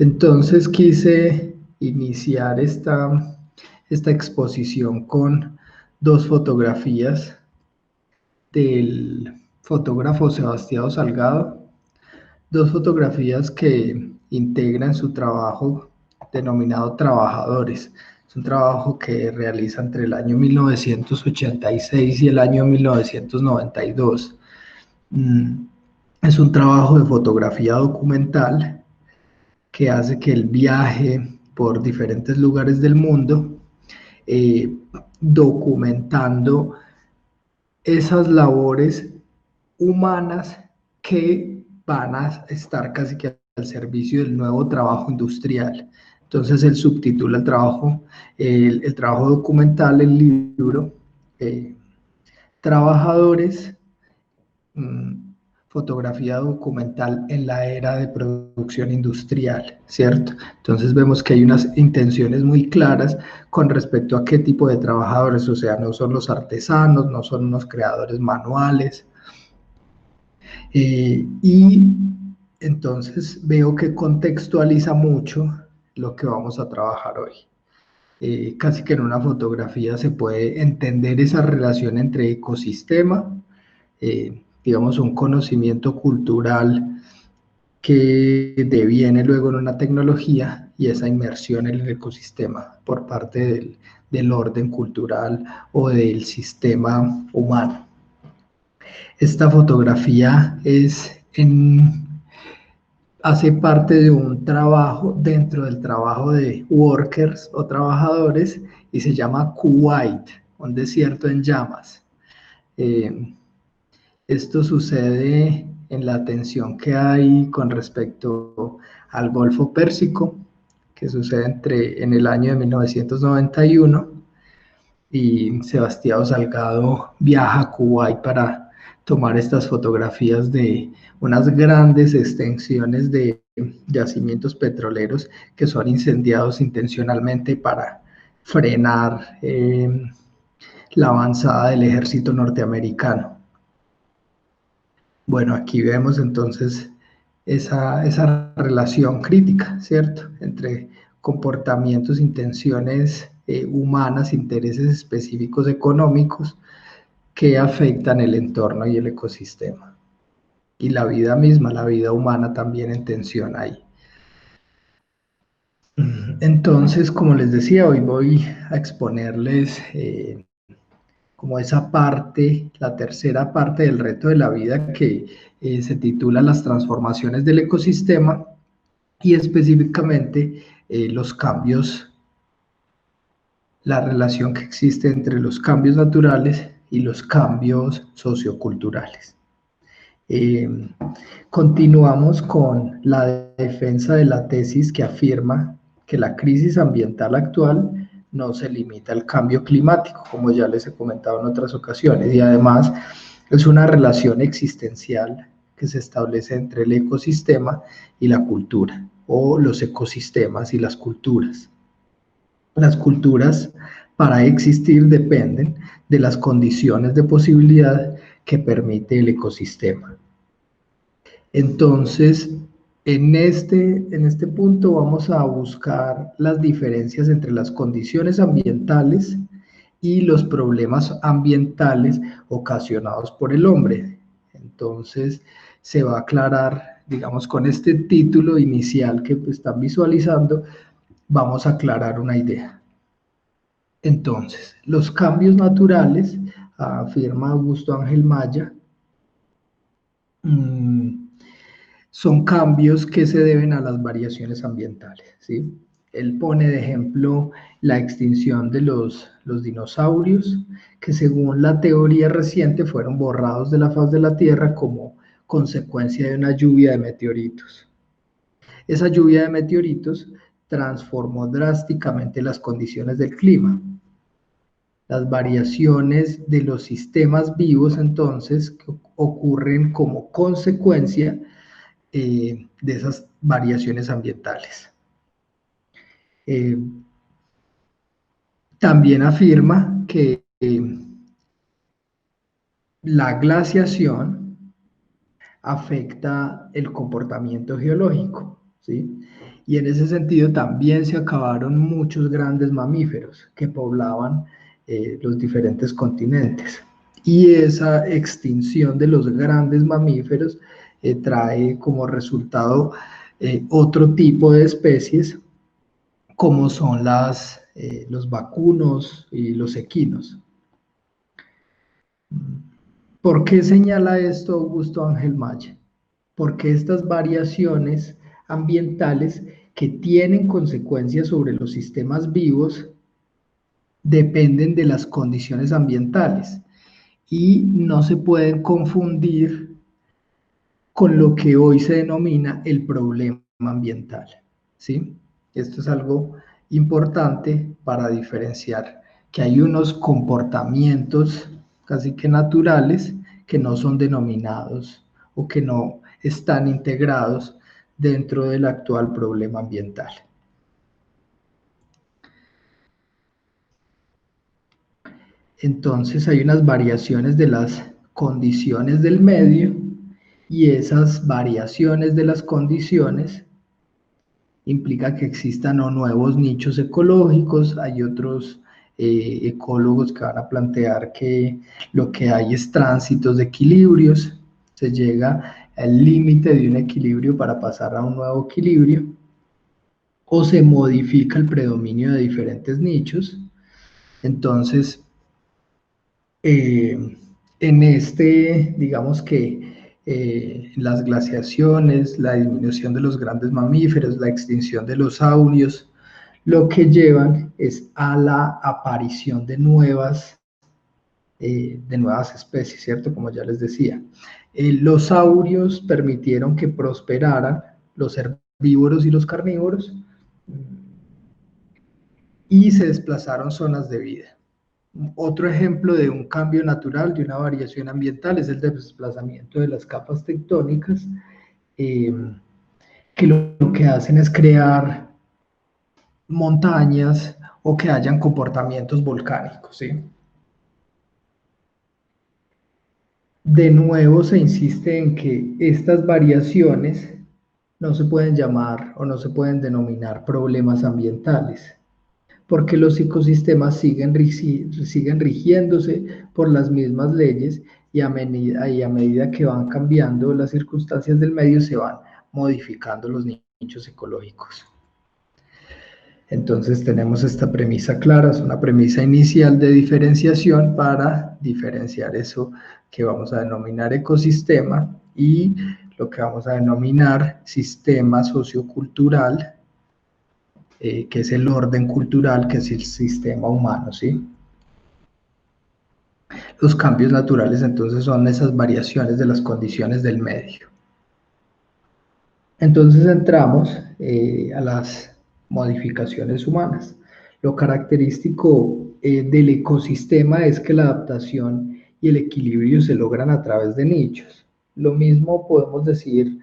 Entonces quise iniciar esta exposición con dos fotografías del fotógrafo Sebastián Salgado, dos fotografías que integran su trabajo denominado Trabajadores. Es un trabajo que realiza entre el año 1986 y el año 1992. Es un trabajo de fotografía documental que hace que el viaje por diferentes lugares del mundo, documentando esas labores humanas que van a estar casi que al servicio del nuevo trabajo industrial. Entonces él subtitula el trabajo documental, el libro, Trabajadores, fotografía documental en la era de producción industrial, ¿cierto? Entonces vemos que hay unas intenciones muy claras con respecto a qué tipo de trabajadores, o sea, no son los artesanos, no son unos creadores manuales, y entonces veo que contextualiza mucho lo que vamos a trabajar hoy. Casi que en una fotografía se puede entender esa relación entre ecosistema, digamos, un conocimiento cultural que deviene luego en una tecnología y esa inmersión en el ecosistema por parte del orden cultural o del sistema humano. Esta fotografía hace parte de un trabajo dentro del trabajo de workers o trabajadores y se llama Kuwait, un desierto en llamas. Esto sucede en la tensión que hay con respecto al Golfo Pérsico, que sucede en el año de 1991, y Sebastián Salgado viaja a Kuwait para tomar estas fotografías de unas grandes extensiones de yacimientos petroleros que son incendiados intencionalmente para frenar la avanzada del ejército norteamericano. Bueno, aquí vemos entonces esa relación crítica, ¿cierto?, entre comportamientos, intenciones humanas, intereses específicos económicos que afectan el entorno y el ecosistema. Y la vida misma, la vida humana también en tensión ahí. Entonces, como les decía, hoy voy a exponerles como esa parte, la tercera parte del reto de la vida que se titula Las transformaciones del ecosistema y específicamente los cambios, la relación que existe entre los cambios naturales y los cambios socioculturales. Continuamos con la defensa de la tesis que afirma que la crisis ambiental actual no se limita al cambio climático, como ya les he comentado en otras ocasiones, y además es una relación existencial que se establece entre el ecosistema y la cultura, o los ecosistemas y las culturas. Las culturas, para existir, dependen de las condiciones de posibilidad que permite el ecosistema. Entonces, en este punto vamos a buscar las diferencias entre las condiciones ambientales y los problemas ambientales ocasionados por el hombre. Entonces, se va a aclarar, digamos, con este título inicial que están visualizando, vamos a aclarar una idea. Entonces, los cambios naturales, afirma Augusto Ángel Maya, son cambios que se deben a las variaciones ambientales, ¿sí? Él pone de ejemplo la extinción de los dinosaurios, que según la teoría reciente fueron borrados de la faz de la Tierra como consecuencia de una lluvia de meteoritos. Esa lluvia de meteoritos transformó drásticamente las condiciones del clima. Las variaciones de los sistemas vivos, entonces, que ocurren como consecuencia de esas variaciones ambientales. También afirma que la glaciación afecta el comportamiento geológico. ¿sí? Y en ese sentido también se acabaron muchos grandes mamíferos que poblaban los diferentes continentes. Y esa extinción de los grandes mamíferos trae como resultado otro tipo de especies, como son los vacunos y los equinos. ¿Por qué señala esto Augusto Ángel Maya? Porque estas variaciones ambientales que tienen consecuencias sobre los sistemas vivos dependen de las condiciones ambientales y no se pueden confundir con lo que hoy se denomina el problema ambiental, ¿sí? Esto es algo importante para diferenciar que hay unos comportamientos casi que naturales que no son denominados o que no están integrados dentro del actual problema ambiental. Entonces hay unas variaciones de las condiciones del medio y esas variaciones de las condiciones implica que existan o nuevos nichos ecológicos, hay otros ecólogos que van a plantear que lo que hay es tránsitos de equilibrios, se llega al límite de un equilibrio para pasar a un nuevo equilibrio, o se modifica el predominio de diferentes nichos. Entonces, en digamos que las glaciaciones, la disminución de los grandes mamíferos, la extinción de los saurios, lo que llevan es a la aparición de nuevas especies, ¿cierto? Como ya les decía. Los saurios permitieron que prosperaran los herbívoros y los carnívoros y se desplazaron zonas de vida. Otro ejemplo de un cambio natural, de una variación ambiental, es el desplazamiento de las capas tectónicas, eh, que lo que hacen es crear montañas o que hayan comportamientos volcánicos, ¿sí? De nuevo se insiste en que estas variaciones no se pueden llamar o no se pueden denominar problemas ambientales, porque los ecosistemas siguen rigiéndose por las mismas leyes y a medida que van cambiando las circunstancias del medio se van modificando los nichos ecológicos. Entonces tenemos esta premisa clara, es una premisa inicial de diferenciación para diferenciar eso que vamos a denominar ecosistema y lo que vamos a denominar sistema sociocultural, que es el orden cultural, que es el sistema humano, ¿sí? Los cambios naturales entonces son esas variaciones de las condiciones del medio. Entonces entramos a las modificaciones humanas. Lo característico del ecosistema es que la adaptación y el equilibrio se logran a través de nichos. Lo mismo podemos decir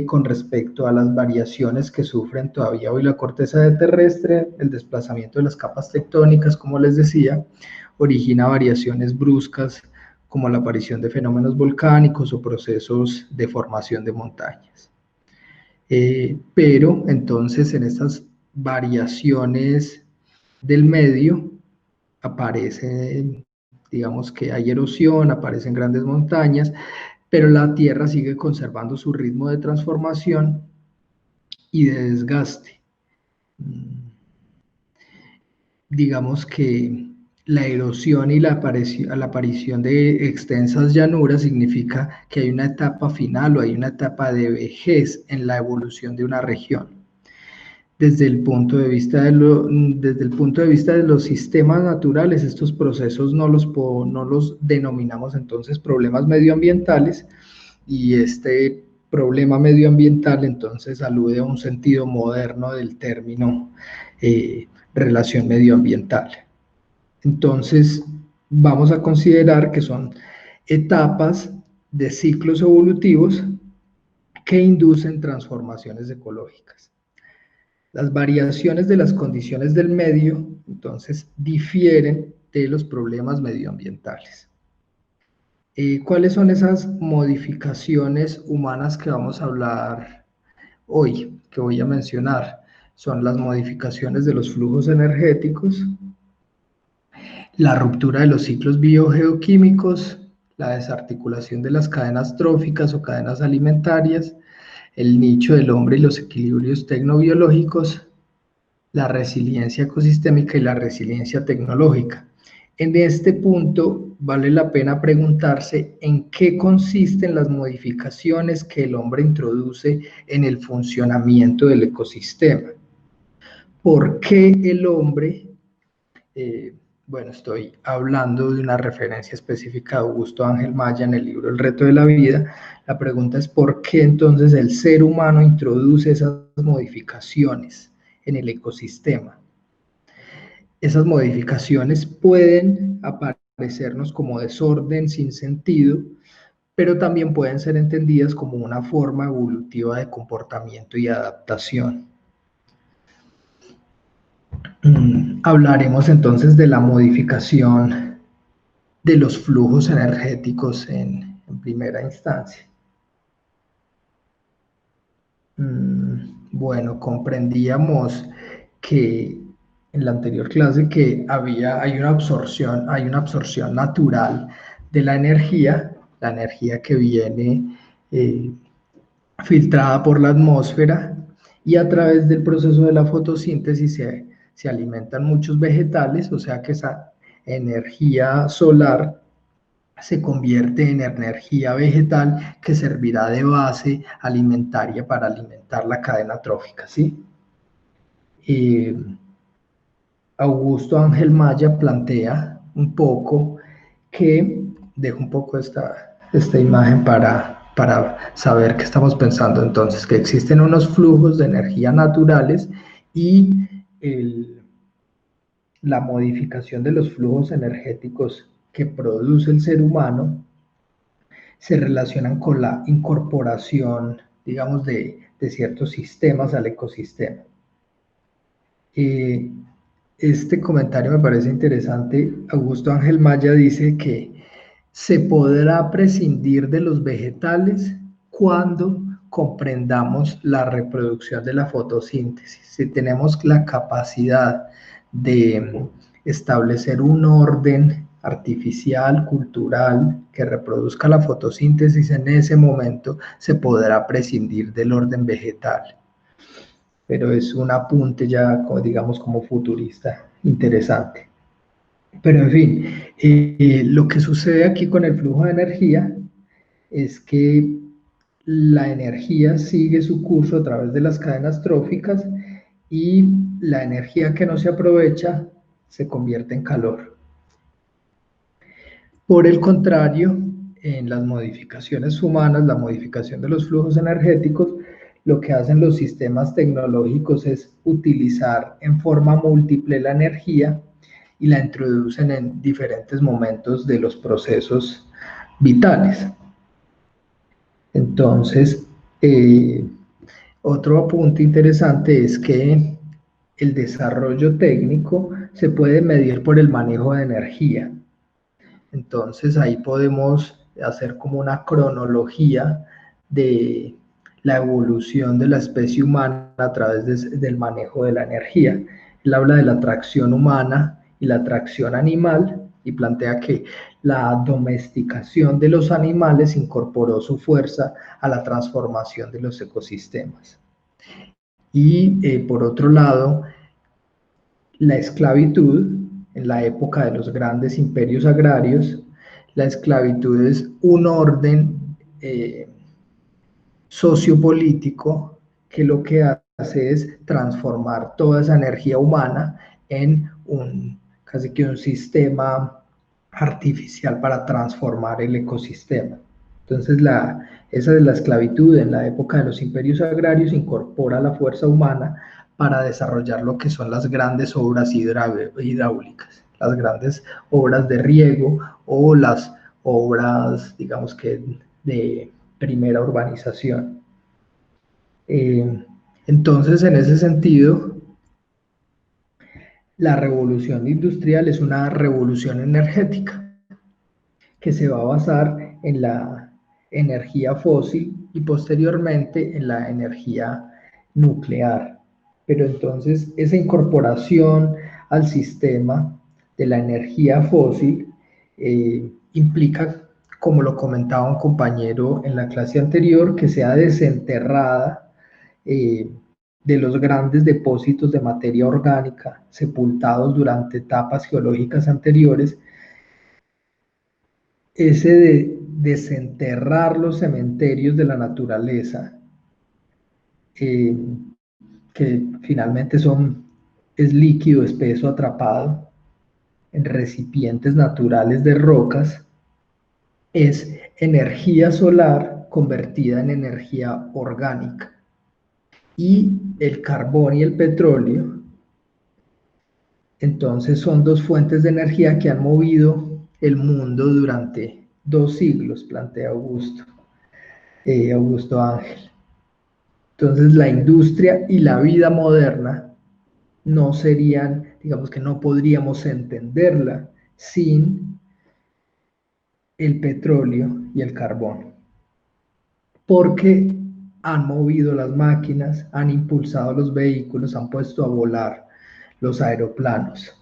con respecto a las variaciones que sufren todavía hoy la corteza terrestre, el desplazamiento de las capas tectónicas, como les decía, origina variaciones bruscas como la aparición de fenómenos volcánicos o procesos de formación de montañas. Pero entonces en estas variaciones del medio aparece, digamos que hay erosión, aparecen grandes montañas, pero la Tierra sigue conservando su ritmo de transformación y de desgaste. Digamos que la erosión y la aparición de extensas llanuras significa que hay una etapa final o hay una etapa de vejez en la evolución de una región. Desde el punto de vista de los sistemas naturales, estos procesos no los denominamos entonces problemas medioambientales, y este problema medioambiental entonces alude a un sentido moderno del término relación medioambiental. Entonces, vamos a considerar que son etapas de ciclos evolutivos que inducen transformaciones ecológicas. Las variaciones de las condiciones del medio, entonces, difieren de los problemas medioambientales. ¿Cuáles son esas modificaciones humanas que vamos a hablar hoy que voy a mencionar son las modificaciones de los flujos energéticos, la ruptura de los ciclos biogeoquímicos, la desarticulación de las cadenas tróficas o cadenas alimentarias, el nicho del hombre y los equilibrios tecnobiológicos, la resiliencia ecosistémica y la resiliencia tecnológica. En este punto vale la pena preguntarse en qué consisten las modificaciones que el hombre introduce en el funcionamiento del ecosistema. ¿Por qué el hombre, bueno, estoy hablando de una referencia específica de Augusto Ángel Maya en el libro El reto de la vida? La pregunta es ¿por qué entonces el ser humano introduce esas modificaciones en el ecosistema? Esas modificaciones pueden aparecernos como desorden sin sentido, pero también pueden ser entendidas como una forma evolutiva de comportamiento y adaptación. Hablaremos entonces de la modificación de los flujos energéticos en primera instancia. Bueno, comprendíamos que en la anterior clase que hay una absorción natural de la energía que viene filtrada por la atmósfera, y a través del proceso de la fotosíntesis se alimentan muchos vegetales, o sea que esa energía solar se convierte en energía vegetal que servirá de base alimentaria para alimentar la cadena trófica, ¿sí? Augusto Ángel Maya plantea un poco que, dejo un poco esta imagen para saber qué estamos pensando entonces, que existen unos flujos de energía naturales y la modificación de los flujos energéticos que produce el ser humano se relacionan con la incorporación, digamos, de ciertos sistemas al ecosistema. Este comentario me parece interesante. Augusto Ángel Maya dice que se podrá prescindir de los vegetales cuando comprendamos la reproducción de la fotosíntesis. Si tenemos la capacidad de establecer un orden artificial, cultural, que reproduzca la fotosíntesis, en ese momento se podrá prescindir del orden vegetal. Pero es un apunte ya, digamos, como futurista, interesante. Pero en fin, lo que sucede aquí con el flujo de energía es que la energía sigue su curso a través de las cadenas tróficas y la energía que no se aprovecha se convierte en calor. Por el contrario, en las modificaciones humanas, la modificación de los flujos energéticos, lo que hacen los sistemas tecnológicos es utilizar en forma múltiple la energía y la introducen en diferentes momentos de los procesos vitales. Entonces, otro apunte interesante es que el desarrollo técnico se puede medir por el manejo de energía. Entonces ahí podemos hacer como una cronología de la evolución de la especie humana a través del manejo de la energía. Él habla de la atracción humana y la atracción animal y plantea que la domesticación de los animales incorporó su fuerza a la transformación de los ecosistemas. Y por otro lado, la esclavitud, en la época de los grandes imperios agrarios, la esclavitud es un orden sociopolítico que lo que hace es transformar toda esa energía humana en casi que un sistema artificial para transformar el ecosistema. Entonces, esa es la esclavitud. En la época de los imperios agrarios incorpora la fuerza humana para desarrollar lo que son las grandes obras hidráulicas, las grandes obras de riego o las obras, digamos que de primera urbanización. Entonces, en ese sentido, la revolución industrial es una revolución energética que se va a basar en la energía fósil y posteriormente en la energía nuclear. Pero entonces esa incorporación al sistema de la energía fósil implica, como lo comentaba un compañero en la clase anterior, que sea desenterrada de los grandes depósitos de materia orgánica sepultados durante etapas geológicas anteriores. Ese de desenterrar los cementerios de la naturaleza, que finalmente es líquido espeso atrapado en recipientes naturales de rocas, es energía solar convertida en energía orgánica. Y el carbón y el petróleo, entonces, son dos fuentes de energía que han movido el mundo durante 2 siglos, plantea Augusto Ángel. Entonces, la industria y la vida moderna no serían, digamos que no podríamos entenderla sin el petróleo y el carbón, porque han movido las máquinas, han impulsado los vehículos, han puesto a volar los aeroplanos.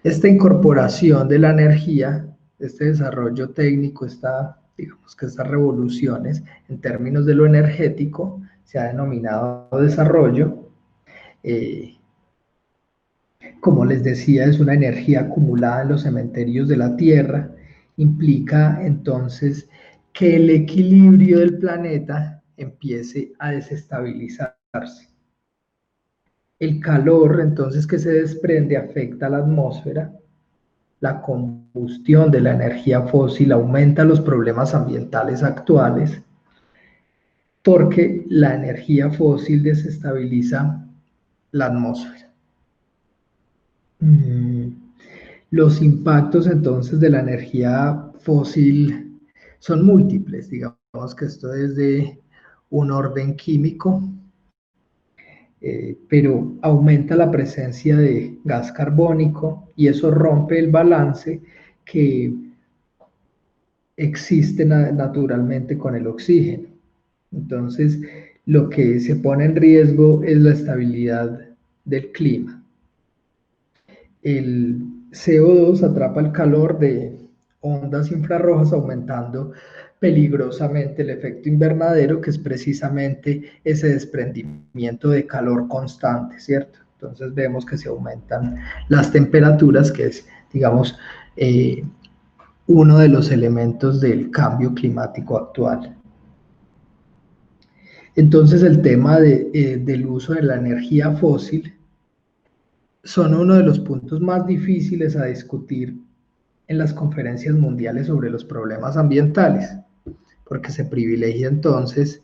Esta incorporación de la energía, este desarrollo técnico, digamos que estas revoluciones en términos de lo energético, se ha denominado desarrollo. Como les decía, es una energía acumulada en los cementerios de la Tierra, implica entonces que el equilibrio del planeta empiece a desestabilizarse. El calor entonces que se desprende afecta a la atmósfera, la combustión de la energía fósil aumenta los problemas ambientales actuales porque la energía fósil desestabiliza la atmósfera. Los impactos entonces de la energía fósil son múltiples, digamos que esto es de un orden químico, pero aumenta la presencia de gas carbónico y eso rompe el balance que existe naturalmente con el oxígeno. Entonces, lo que se pone en riesgo es la estabilidad del clima. El CO2 atrapa el calor de ondas infrarrojas, aumentando peligrosamente el efecto invernadero, que es precisamente ese desprendimiento de calor constante, ¿cierto? Entonces vemos que se aumentan las temperaturas, que es, digamos, uno de los elementos del cambio climático actual. Entonces el tema del uso de la energía fósil son uno de los puntos más difíciles a discutir en las conferencias mundiales sobre los problemas ambientales, porque se privilegia entonces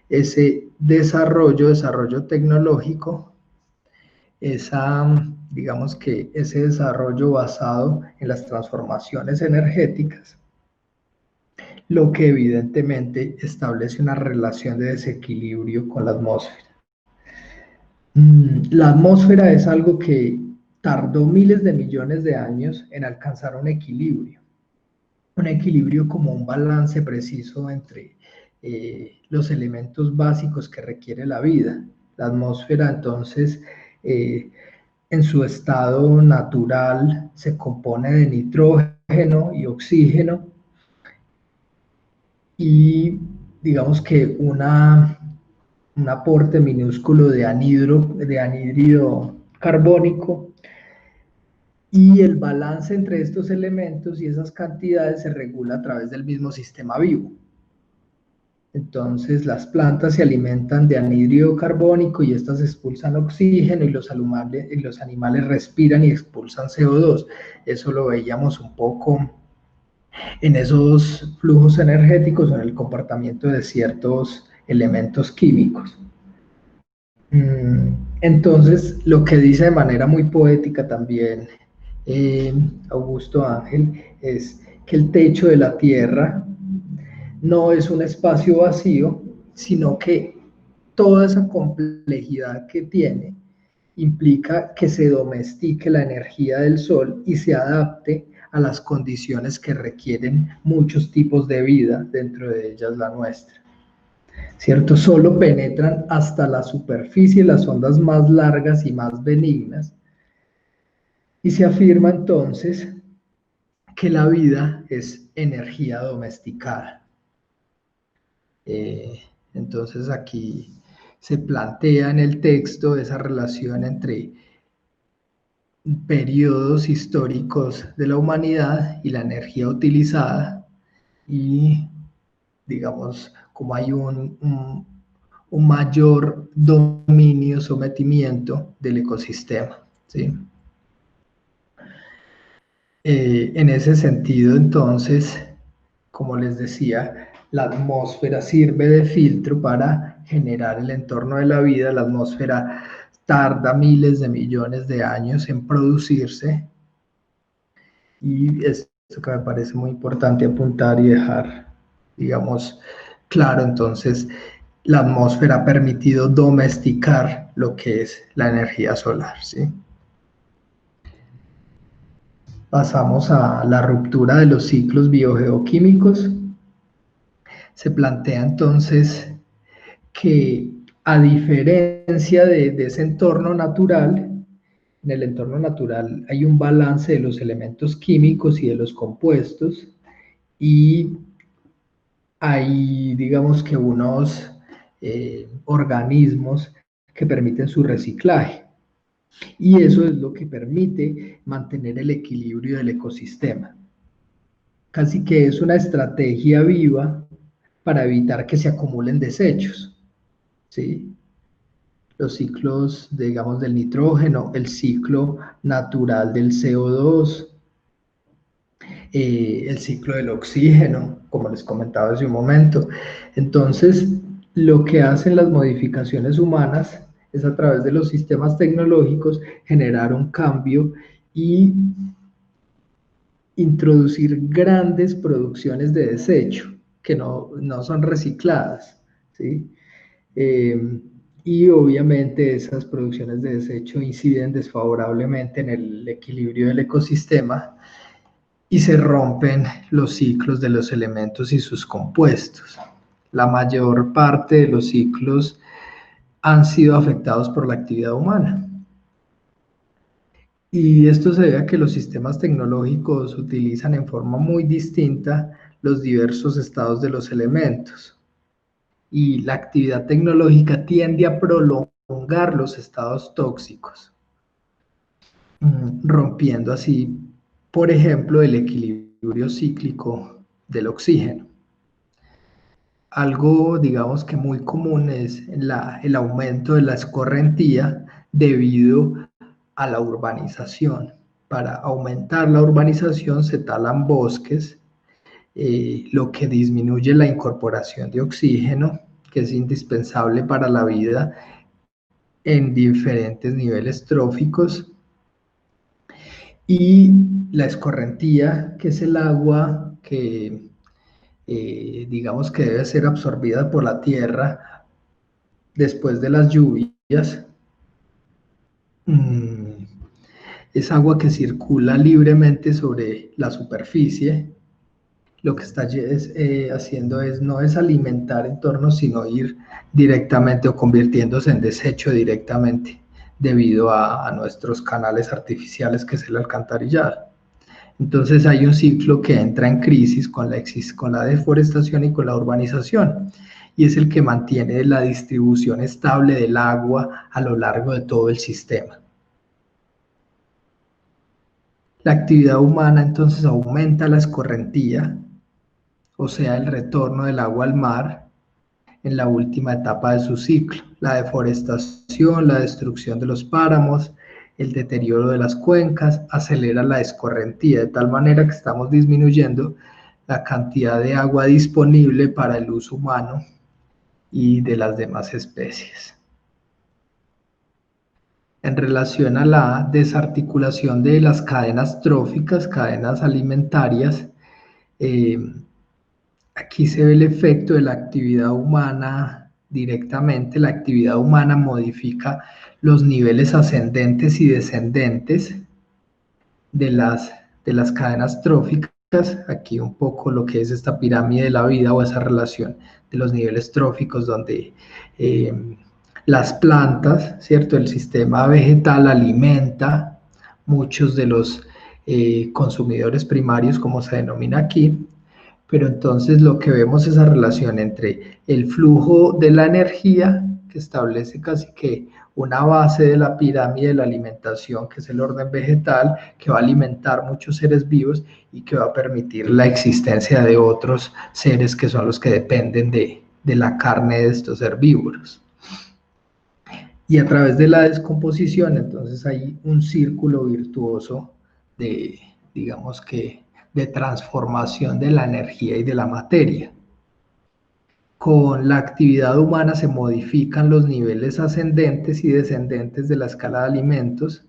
ese desarrollo tecnológico, digamos que ese desarrollo basado en las transformaciones energéticas, lo que evidentemente establece una relación de desequilibrio con la atmósfera. La atmósfera es algo que tardó miles de millones de años en alcanzar un equilibrio como un balance preciso entre los elementos básicos que requiere la vida. La atmósfera, entonces, en su estado natural, se compone de nitrógeno y oxígeno, y digamos que un aporte minúsculo de anhídrido carbónico, y el balance entre estos elementos y esas cantidades se regula a través del mismo sistema vivo. Entonces las plantas se alimentan de anhídrido carbónico y estas expulsan oxígeno, y los animales respiran y expulsan CO2. Eso lo veíamos un poco en esos flujos energéticos o en el comportamiento de ciertos elementos químicos. Entonces, lo que dice de manera muy poética también Augusto Ángel es que el techo de la Tierra no es un espacio vacío, sino que toda esa complejidad que tiene implica que se domestique la energía del Sol y se adapte a las condiciones que requieren muchos tipos de vida, dentro de ellas la nuestra. ¿cierto? Solo penetran hasta la superficie las ondas más largas y más benignas. Y se afirma entonces que la vida es energía domesticada. Entonces aquí se plantea en el texto esa relación entre periodos históricos de la humanidad y la energía utilizada y, digamos, como hay un mayor dominio, sometimiento del ecosistema, ¿sí? En ese sentido, entonces, como les decía, la atmósfera sirve de filtro para generar el entorno de la vida. La atmósfera tarda miles de millones de años en producirse y esto que me parece muy importante apuntar y dejar, digamos, claro. Entonces, la atmósfera ha permitido domesticar lo que es la energía solar, ¿sí? Pasamos a la ruptura de los ciclos biogeoquímicos. Se plantea entonces que, a diferencia de ese entorno natural, en el entorno natural hay un balance de los elementos químicos y de los compuestos, y hay, digamos que, unos organismos que permiten su reciclaje, y eso es lo que permite mantener el equilibrio del ecosistema. Casi que es una estrategia viva para evitar que se acumulen desechos, ¿sí? Los ciclos, digamos, del nitrógeno, el ciclo natural del CO2, el ciclo del oxígeno, como les comentaba hace un momento. Entonces, lo que hacen las modificaciones humanas es, a través de los sistemas tecnológicos, generar un cambio y introducir grandes producciones de desecho que no son recicladas, ¿sí? Y obviamente esas producciones de desecho inciden desfavorablemente en el equilibrio del ecosistema y se rompen los ciclos de los elementos y sus compuestos. La mayor parte de los ciclos han sido afectados por la actividad humana. Y esto se debe a que los sistemas tecnológicos utilizan en forma muy distinta los diversos estados de los elementos. Y la actividad tecnológica tiende a prolongar los estados tóxicos, rompiendo así, por ejemplo, el equilibrio cíclico del oxígeno. Algo, digamos, que muy común es el aumento de la escorrentía debido a la urbanización. Para aumentar la urbanización se talan bosques, lo que disminuye la incorporación de oxígeno, que es indispensable para la vida en diferentes niveles tróficos, y la escorrentía, que es el agua que, digamos, que debe ser absorbida por la tierra después de las lluvias. Es agua que circula libremente sobre la superficie. Lo que está haciendo no es alimentar entornos, sino ir directamente o convirtiéndose en desecho directamente, debido a nuestros canales artificiales, que es el alcantarillado. Entonces hay un ciclo que entra en crisis con la deforestación y con la urbanización, y es el que mantiene la distribución estable del agua a lo largo de todo el sistema. La actividad humana entonces aumenta la escorrentía, o sea, el retorno del agua al mar en la última etapa de su ciclo. La deforestación, la destrucción de los páramos, el deterioro de las cuencas acelera la escorrentía, de tal manera que estamos disminuyendo la cantidad de agua disponible para el uso humano y de las demás especies. En relación a la desarticulación de las cadenas tróficas, cadenas alimentarias, aquí se ve el efecto de la actividad humana directamente. La actividad humana modifica los niveles ascendentes y descendentes de las cadenas tróficas. Aquí un poco lo que es esta pirámide de la vida, o esa relación los niveles tróficos donde las plantas, ¿cierto? El sistema vegetal alimenta muchos de los consumidores primarios, como se denomina aquí, pero entonces lo que vemos es esa relación entre el flujo de la energía, que establece casi que una base de la pirámide de la alimentación, que es el orden vegetal, que va a alimentar muchos seres vivos y que va a permitir la existencia de otros seres que son los que dependen de la carne de estos herbívoros. Y a través de la descomposición, entonces hay un círculo virtuoso de, digamos que, de transformación de la energía y de la materia. Con la actividad humana se modifican los niveles ascendentes y descendentes de la escala de alimentos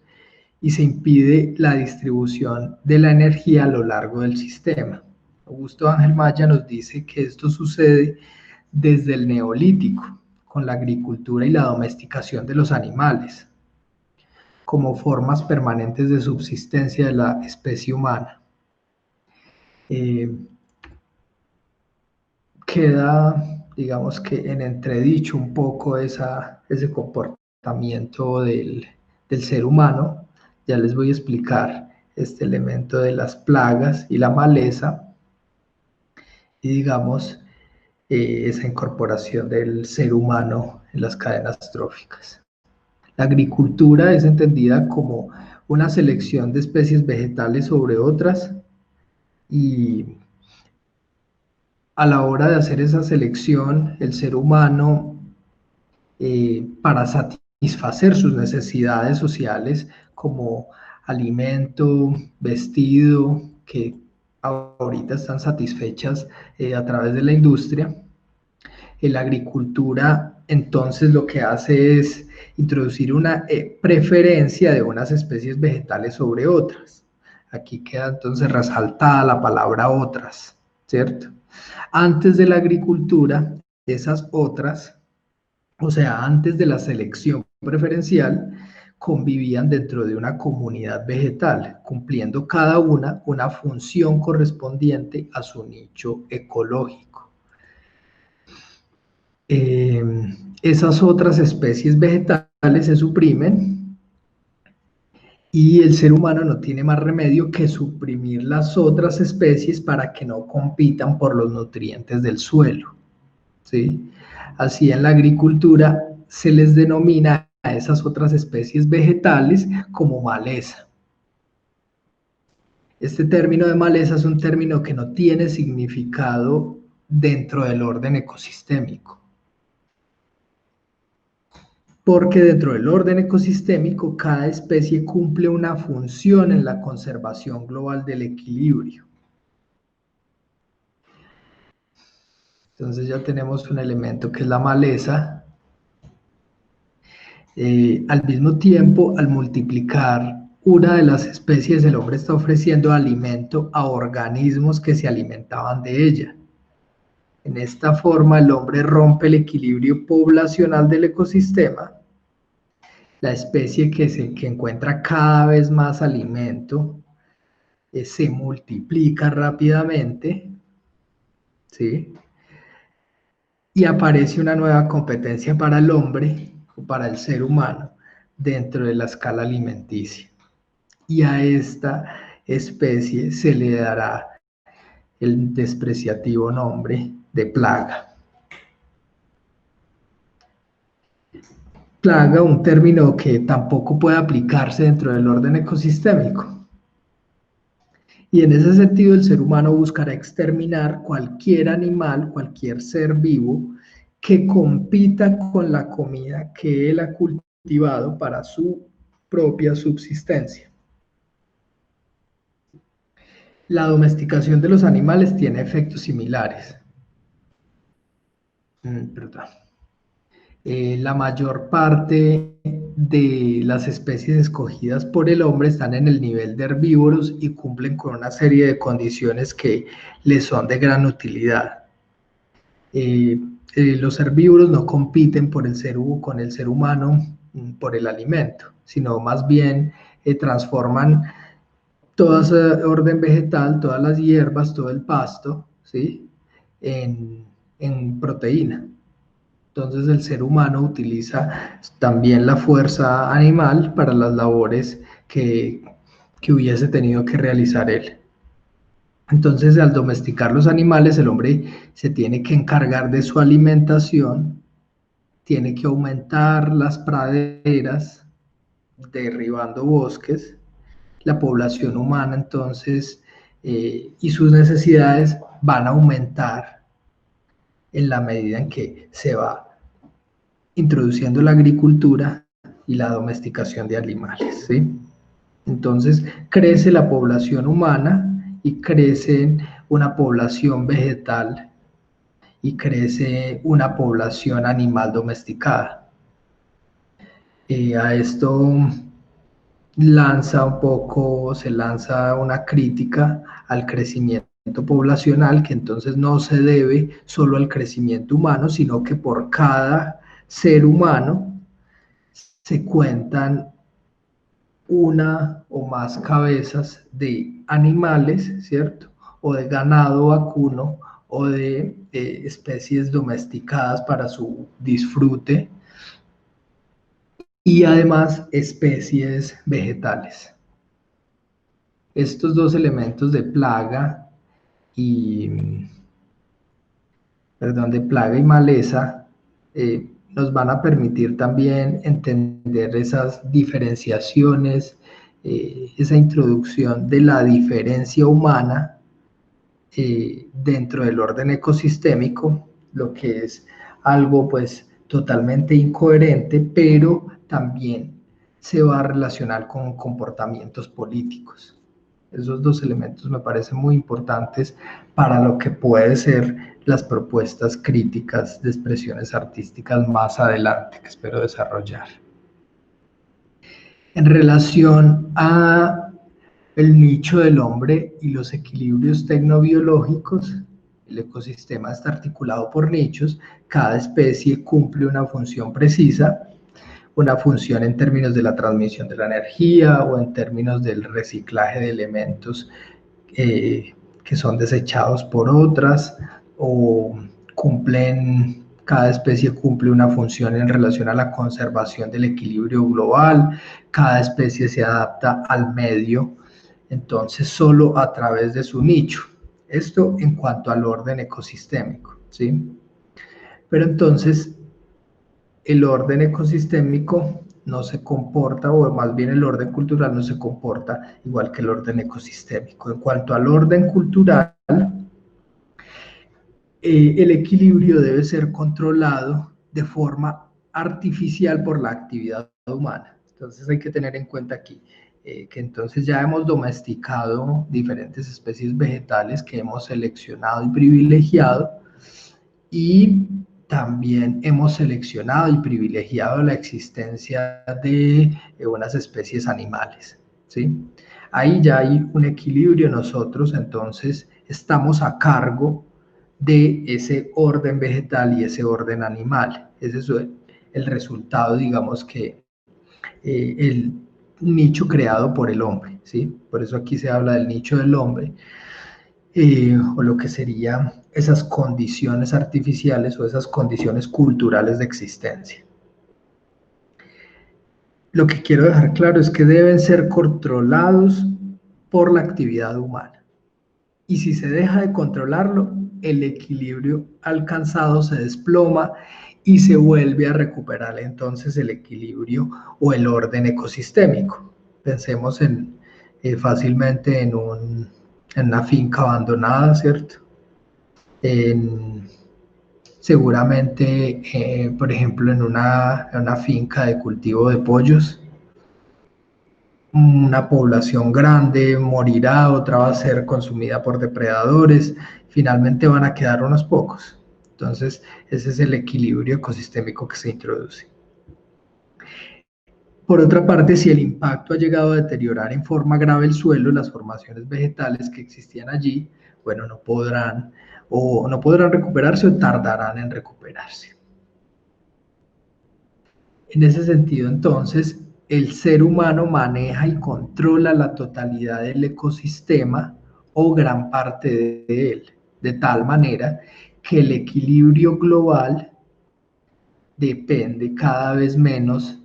y se impide la distribución de la energía a lo largo del sistema. Augusto Ángel Maya nos dice que esto sucede desde el Neolítico, con la agricultura y la domesticación de los animales, como formas permanentes de subsistencia de la especie humana. Queda, digamos que en entredicho un poco ese comportamiento del ser humano. Ya les voy a explicar este elemento de las plagas y la maleza, y digamos, esa incorporación del ser humano en las cadenas tróficas. La agricultura es entendida como una selección de especies vegetales sobre otras, y a la hora de hacer esa selección, el ser humano, para satisfacer sus necesidades sociales como alimento, vestido, que ahorita están satisfechas a través de la industria, la agricultura entonces lo que hace es introducir una preferencia de unas especies vegetales sobre otras. Aquí queda entonces resaltada la palabra otras, ¿cierto? Antes de la agricultura, esas otras, o sea, antes de la selección preferencial, convivían dentro de una comunidad vegetal, cumpliendo cada una función correspondiente a su nicho ecológico. Esas otras especies vegetales se suprimen y el ser humano no tiene más remedio que suprimir las otras especies para que no compitan por los nutrientes del suelo, ¿sí? Así en la agricultura se les denomina a esas otras especies vegetales como maleza. Este término de maleza es un término que no tiene significado dentro del orden ecosistémico, porque dentro del orden ecosistémico cada especie cumple una función en la conservación global del equilibrio. Entonces ya tenemos un elemento que es la maleza. Al mismo tiempo, al multiplicar una de las especies, el hombre está ofreciendo alimento a organismos que se alimentaban de ella. En esta forma, el hombre rompe el equilibrio poblacional del ecosistema. La especie que encuentra cada vez más alimento se multiplica rápidamente, ¿sí? Y aparece una nueva competencia para el hombre o para el ser humano dentro de la escala alimenticia. Y a esta especie se le dará el despreciativo nombre de plaga. Plaga, un término que tampoco puede aplicarse dentro del orden ecosistémico. Y en ese sentido el ser humano buscará exterminar cualquier animal, cualquier ser vivo que compita con la comida que él ha cultivado para su propia subsistencia. La domesticación de los animales tiene efectos similares. La mayor parte de las especies escogidas por el hombre están en el nivel de herbívoros y cumplen con una serie de condiciones que les son de gran utilidad. Los herbívoros no compiten con el ser humano por el alimento, sino más bien transforman todo ese orden vegetal, todas las hierbas, todo el pasto, ¿sí? en en proteína. Entonces el ser humano utiliza también la fuerza animal para las labores que hubiese tenido que realizar él. Entonces, al domesticar los animales, el hombre se tiene que encargar de su alimentación, tiene que aumentar las praderas, derribando bosques, la población humana entonces y sus necesidades van a aumentar en la medida en que se va introduciendo la agricultura y la domesticación de animales, ¿sí? Entonces crece la población humana y crece una población vegetal y crece una población animal domesticada. A esto se lanza una crítica al crecimiento poblacional, que entonces no se debe solo al crecimiento humano, sino que por cada ser humano se cuentan una o más cabezas de animales, ¿cierto? O de ganado vacuno o de especies domesticadas para su disfrute y además especies vegetales. Estos dos elementos de plaga y, de plaga y maleza nos van a permitir también entender esas diferenciaciones, esa introducción de la diferencia humana dentro del orden ecosistémico, lo que es algo pues totalmente incoherente, pero también se va a relacionar con comportamientos políticos. Esos dos elementos me parecen muy importantes para lo que puede ser las propuestas críticas de expresiones artísticas más adelante que espero desarrollar. En relación a el nicho del hombre y los equilibrios tecnobiológicos, el ecosistema está articulado por nichos, cada especie cumple una función precisa, una función en términos de la transmisión de la energía o en términos del reciclaje de elementos que son desechados por otras, o cada especie cumple una función en relación a la conservación del equilibrio global, cada especie se adapta al medio, entonces solo a través de su nicho. Esto en cuanto al orden ecosistémico, ¿sí? Pero entonces el orden ecosistémico no se comporta, o más bien el orden cultural no se comporta igual que el orden ecosistémico. En cuanto al orden cultural, el equilibrio debe ser controlado de forma artificial por la actividad humana. Entonces hay que tener en cuenta aquí que entonces ya hemos domesticado diferentes especies vegetales que hemos seleccionado y privilegiado, y también hemos seleccionado y privilegiado la existencia de unas especies animales, ¿sí? Ahí ya hay un equilibrio, nosotros entonces estamos a cargo de ese orden vegetal y ese orden animal. Ese es el resultado, digamos que el nicho creado por el hombre, ¿sí? Por eso aquí se habla del nicho del hombre, o lo que serían esas condiciones artificiales o esas condiciones culturales de existencia. Lo que quiero dejar claro es que deben ser controlados por la actividad humana. Y si se deja de controlarlo, el equilibrio alcanzado se desploma y se vuelve a recuperar entonces el equilibrio o el orden ecosistémico. Pensemos fácilmente en una finca abandonada, ¿cierto? Seguramente, por ejemplo, en una finca de cultivo de pollos, una población grande morirá, otra va a ser consumida por depredadores, finalmente van a quedar unos pocos. Entonces, ese es el equilibrio ecosistémico que se introduce. Por otra parte, si el impacto ha llegado a deteriorar en forma grave el suelo, las formaciones vegetales que existían allí, bueno, no podrán recuperarse o tardarán en recuperarse. En ese sentido, entonces, el ser humano maneja y controla la totalidad del ecosistema o gran parte de él, de tal manera que el equilibrio global depende cada vez menos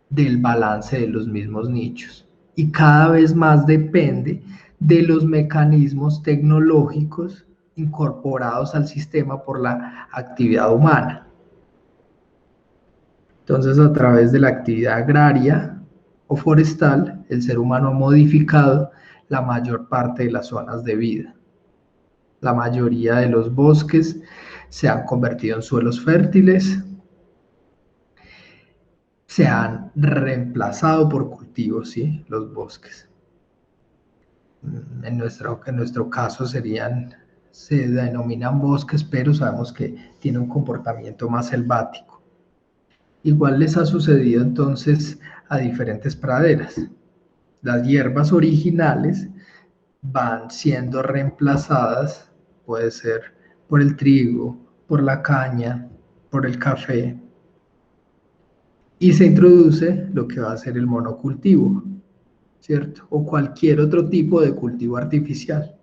del balance de los mismos nichos y cada vez más depende de los mecanismos tecnológicos incorporados al sistema por la actividad humana. Entonces, a través de la actividad agraria o forestal, el ser humano ha modificado la mayor parte de las zonas de vida. La mayoría de los bosques se han convertido en suelos fértiles, se han reemplazado por cultivos, ¿sí? Los bosques. En nuestro caso se denominan bosques, pero sabemos que tiene un comportamiento más selvático. Igual les ha sucedido entonces a diferentes praderas. Las hierbas originales van siendo reemplazadas, puede ser por el trigo, por la caña, por el café, y se introduce lo que va a ser el monocultivo, ¿cierto? O cualquier otro tipo de cultivo artificial,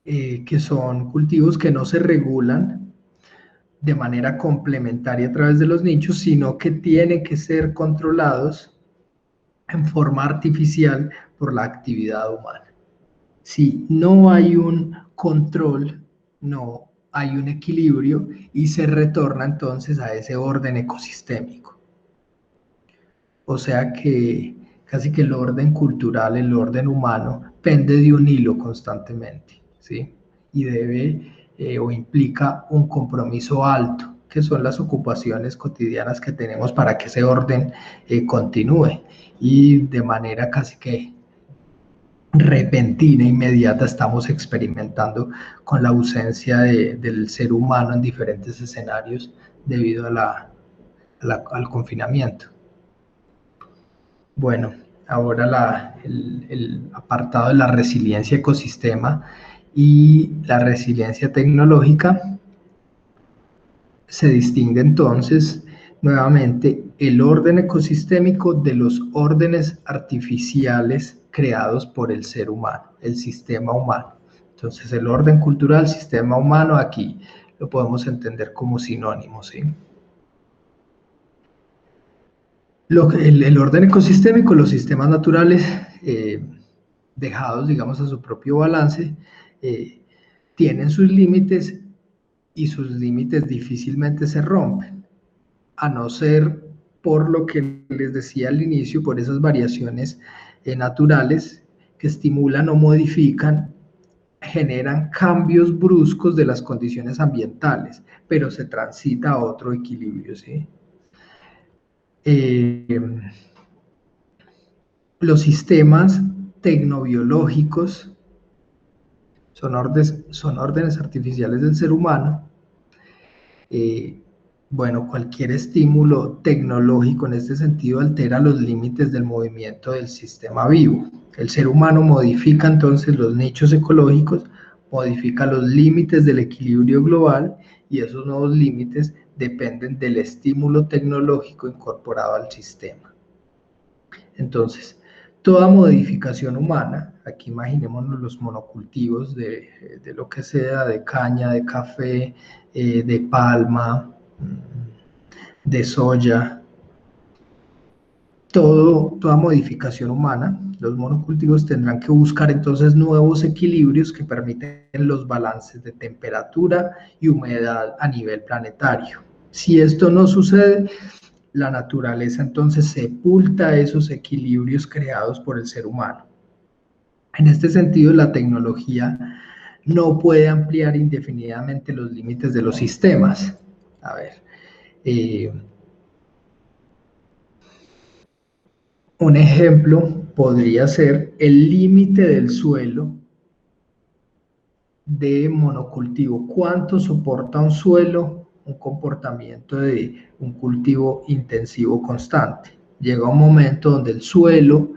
que son cultivos que no se regulan de manera complementaria a través de los nichos, sino que tienen que ser controlados en forma artificial por la actividad humana. Si no hay un control, no hay un equilibrio y se retorna entonces a ese orden ecosistémico. O sea que casi que el orden cultural, el orden humano, pende de un hilo constantemente, ¿sí? Y debe o implica un compromiso alto, que son las ocupaciones cotidianas que tenemos para que ese orden continúe. Y de manera casi que repentina, inmediata, estamos experimentando con la ausencia del ser humano en diferentes escenarios debido al confinamiento. Bueno, ahora el apartado de la resiliencia ecosistema y la resiliencia tecnológica se distingue entonces nuevamente el orden ecosistémico de los órdenes artificiales creados por el ser humano, el sistema humano. Entonces el orden cultural, sistema humano, aquí lo podemos entender como sinónimo, ¿sí? El orden ecosistémico, los sistemas naturales dejados, digamos, a su propio balance, tienen sus límites y sus límites difícilmente se rompen, a no ser por lo que les decía al inicio, por esas variaciones naturales que estimulan o modifican, generan cambios bruscos de las condiciones ambientales, pero se transita a otro equilibrio, ¿sí? Los sistemas tecnobiológicos son órdenes artificiales del ser humano. Bueno, cualquier estímulo tecnológico en este sentido altera los límites del movimiento del sistema vivo. El ser humano modifica entonces los nichos ecológicos, modifica los límites del equilibrio global y esos nuevos límites dependen del estímulo tecnológico incorporado al sistema. Entonces, toda modificación humana, aquí imaginémonos los monocultivos de lo que sea, de caña, de café, de palma, de soya, toda modificación humana, los monocultivos tendrán que buscar entonces nuevos equilibrios que permiten los balances de temperatura y humedad a nivel planetario. Si esto no sucede, la naturaleza entonces sepulta esos equilibrios creados por el ser humano. En este sentido, la tecnología no puede ampliar indefinidamente los límites de los sistemas. A ver, un ejemplo podría ser el límite del suelo de monocultivo. ¿Cuánto soporta un suelo un comportamiento de un cultivo intensivo constante? Llega un momento donde el suelo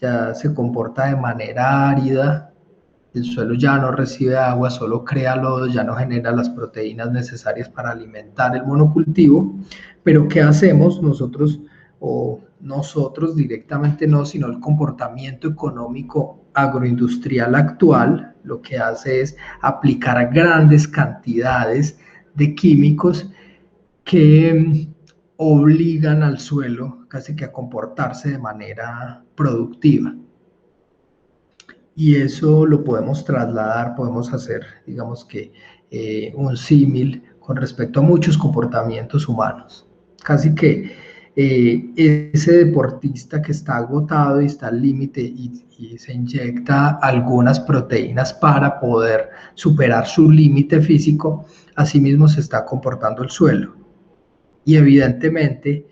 ya se comporta de manera árida, el suelo ya no recibe agua, solo crea lodo, ya no genera las proteínas necesarias para alimentar el monocultivo, pero ¿qué hacemos nosotros? O nosotros directamente no, sino el comportamiento económico agroindustrial actual, lo que hace es aplicar grandes cantidades de químicos que obligan al suelo casi que a comportarse de manera productiva. Y eso lo podemos trasladar, podemos hacer, digamos que, un símil con respecto a muchos comportamientos humanos. Casi que ese deportista que está agotado y está al límite y se inyecta algunas proteínas para poder superar su límite físico, asimismo se está comportando el suelo. Y evidentemente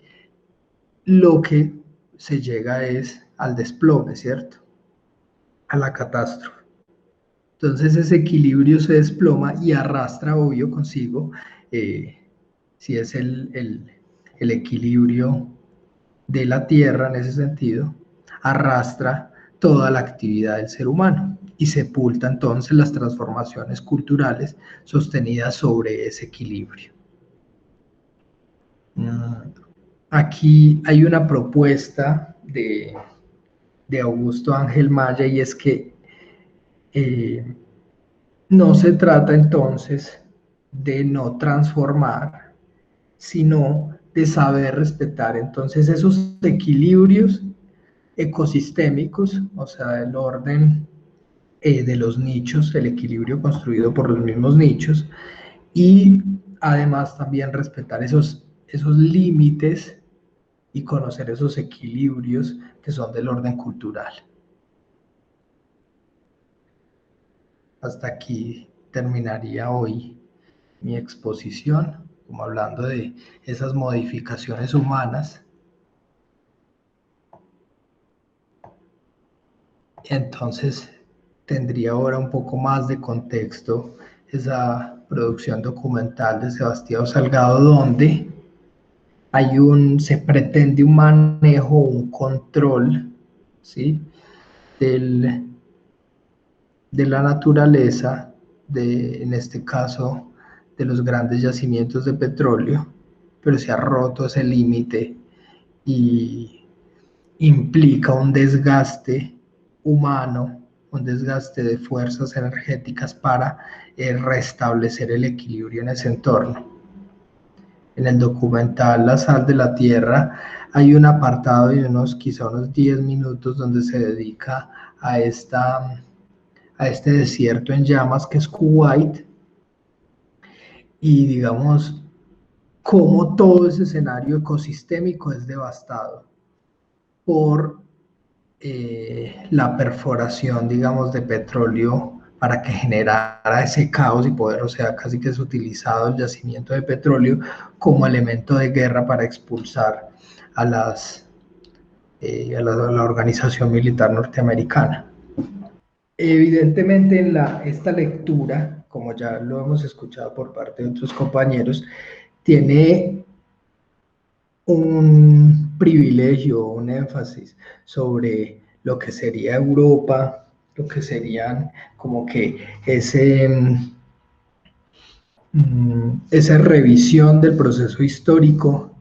lo que se llega es al desplome, ¿cierto? A la catástrofe. Entonces ese equilibrio se desploma y arrastra, obvio, consigo, si es el equilibrio de la Tierra en ese sentido, arrastra toda la actividad del ser humano y sepulta entonces las transformaciones culturales sostenidas sobre ese equilibrio. Aquí hay una propuesta de Augusto Ángel Maya, y es que no se trata entonces de no transformar, sino de saber respetar entonces esos equilibrios ecosistémicos, o sea, el orden de los nichos, el equilibrio construido por los mismos nichos, y además también respetar esos límites y conocer esos equilibrios que son del orden cultural. Hasta aquí terminaría hoy mi exposición, como hablando de esas modificaciones humanas. Entonces tendría ahora un poco más de contexto esa producción documental de Sebastián Salgado, donde se pretende un manejo, un control, ¿sí?, de la naturaleza, en este caso, de los grandes yacimientos de petróleo, pero se ha roto ese límite y implica un desgaste humano, un desgaste de fuerzas energéticas para restablecer el equilibrio en ese entorno. En el documental La sal de la tierra hay un apartado de quizá unos 10 minutos donde se dedica a este desierto en llamas que es Kuwait, y digamos cómo todo ese escenario ecosistémico es devastado por la perforación, digamos, de petróleo para que generara ese caos y poder, o sea, casi que es utilizado el yacimiento de petróleo como elemento de guerra para expulsar a la organización militar norteamericana. Evidentemente, esta lectura, como ya lo hemos escuchado por parte de otros compañeros, tiene un privilegio, un énfasis sobre lo que sería Europa, lo que serían como que esa revisión del proceso histórico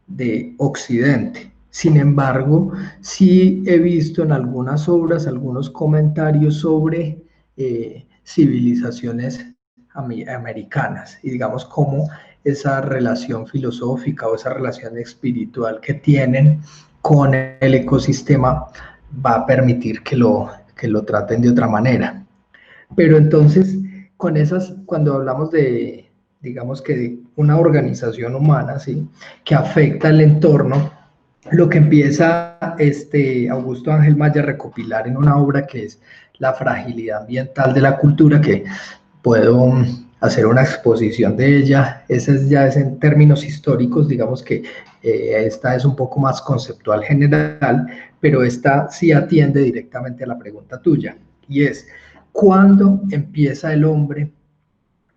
de Occidente. Sin embargo, sí he visto en algunas obras algunos comentarios sobre civilizaciones americanas, y digamos cómo esa relación filosófica o esa relación espiritual que tienen con el ecosistema va a permitir que lo traten de otra manera. Pero entonces, cuando hablamos de, digamos que de una organización humana, ¿sí?, que afecta el entorno, lo que empieza Augusto Ángel Maya a recopilar en una obra que es La fragilidad ambiental de la cultura, que puedo hacer una exposición de ella. Esa ya es en términos históricos, digamos que esta es un poco más conceptual general, pero esta sí atiende directamente a la pregunta tuya, y es: ¿cuándo empieza el hombre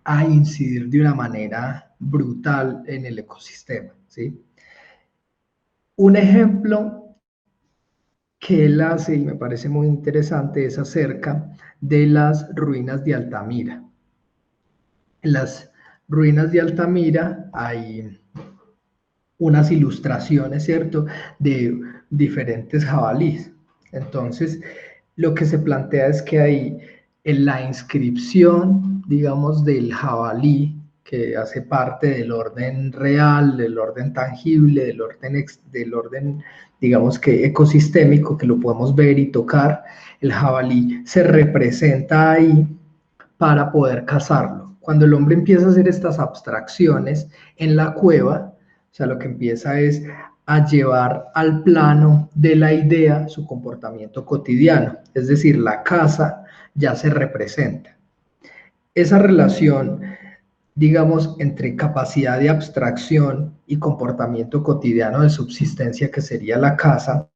a incidir de una manera brutal en el ecosistema? ¿Sí? Un ejemplo que él hace, y me parece muy interesante, es acerca de las ruinas de Altamira. En las ruinas de Altamira hay unas ilustraciones, ¿cierto?, de diferentes jabalíes. Entonces, lo que se plantea es que hay en la inscripción, digamos, del jabalí, que hace parte del orden real, del orden tangible, del orden, digamos que ecosistémico, que lo podemos ver y tocar, el jabalí se representa ahí para poder cazarlo. Cuando el hombre empieza a hacer estas abstracciones en la cueva, o sea, lo que empieza es a llevar al plano de la idea su comportamiento cotidiano, es decir, la caza ya se representa. Esa relación, digamos, entre capacidad de abstracción y comportamiento cotidiano de subsistencia, que sería la caza,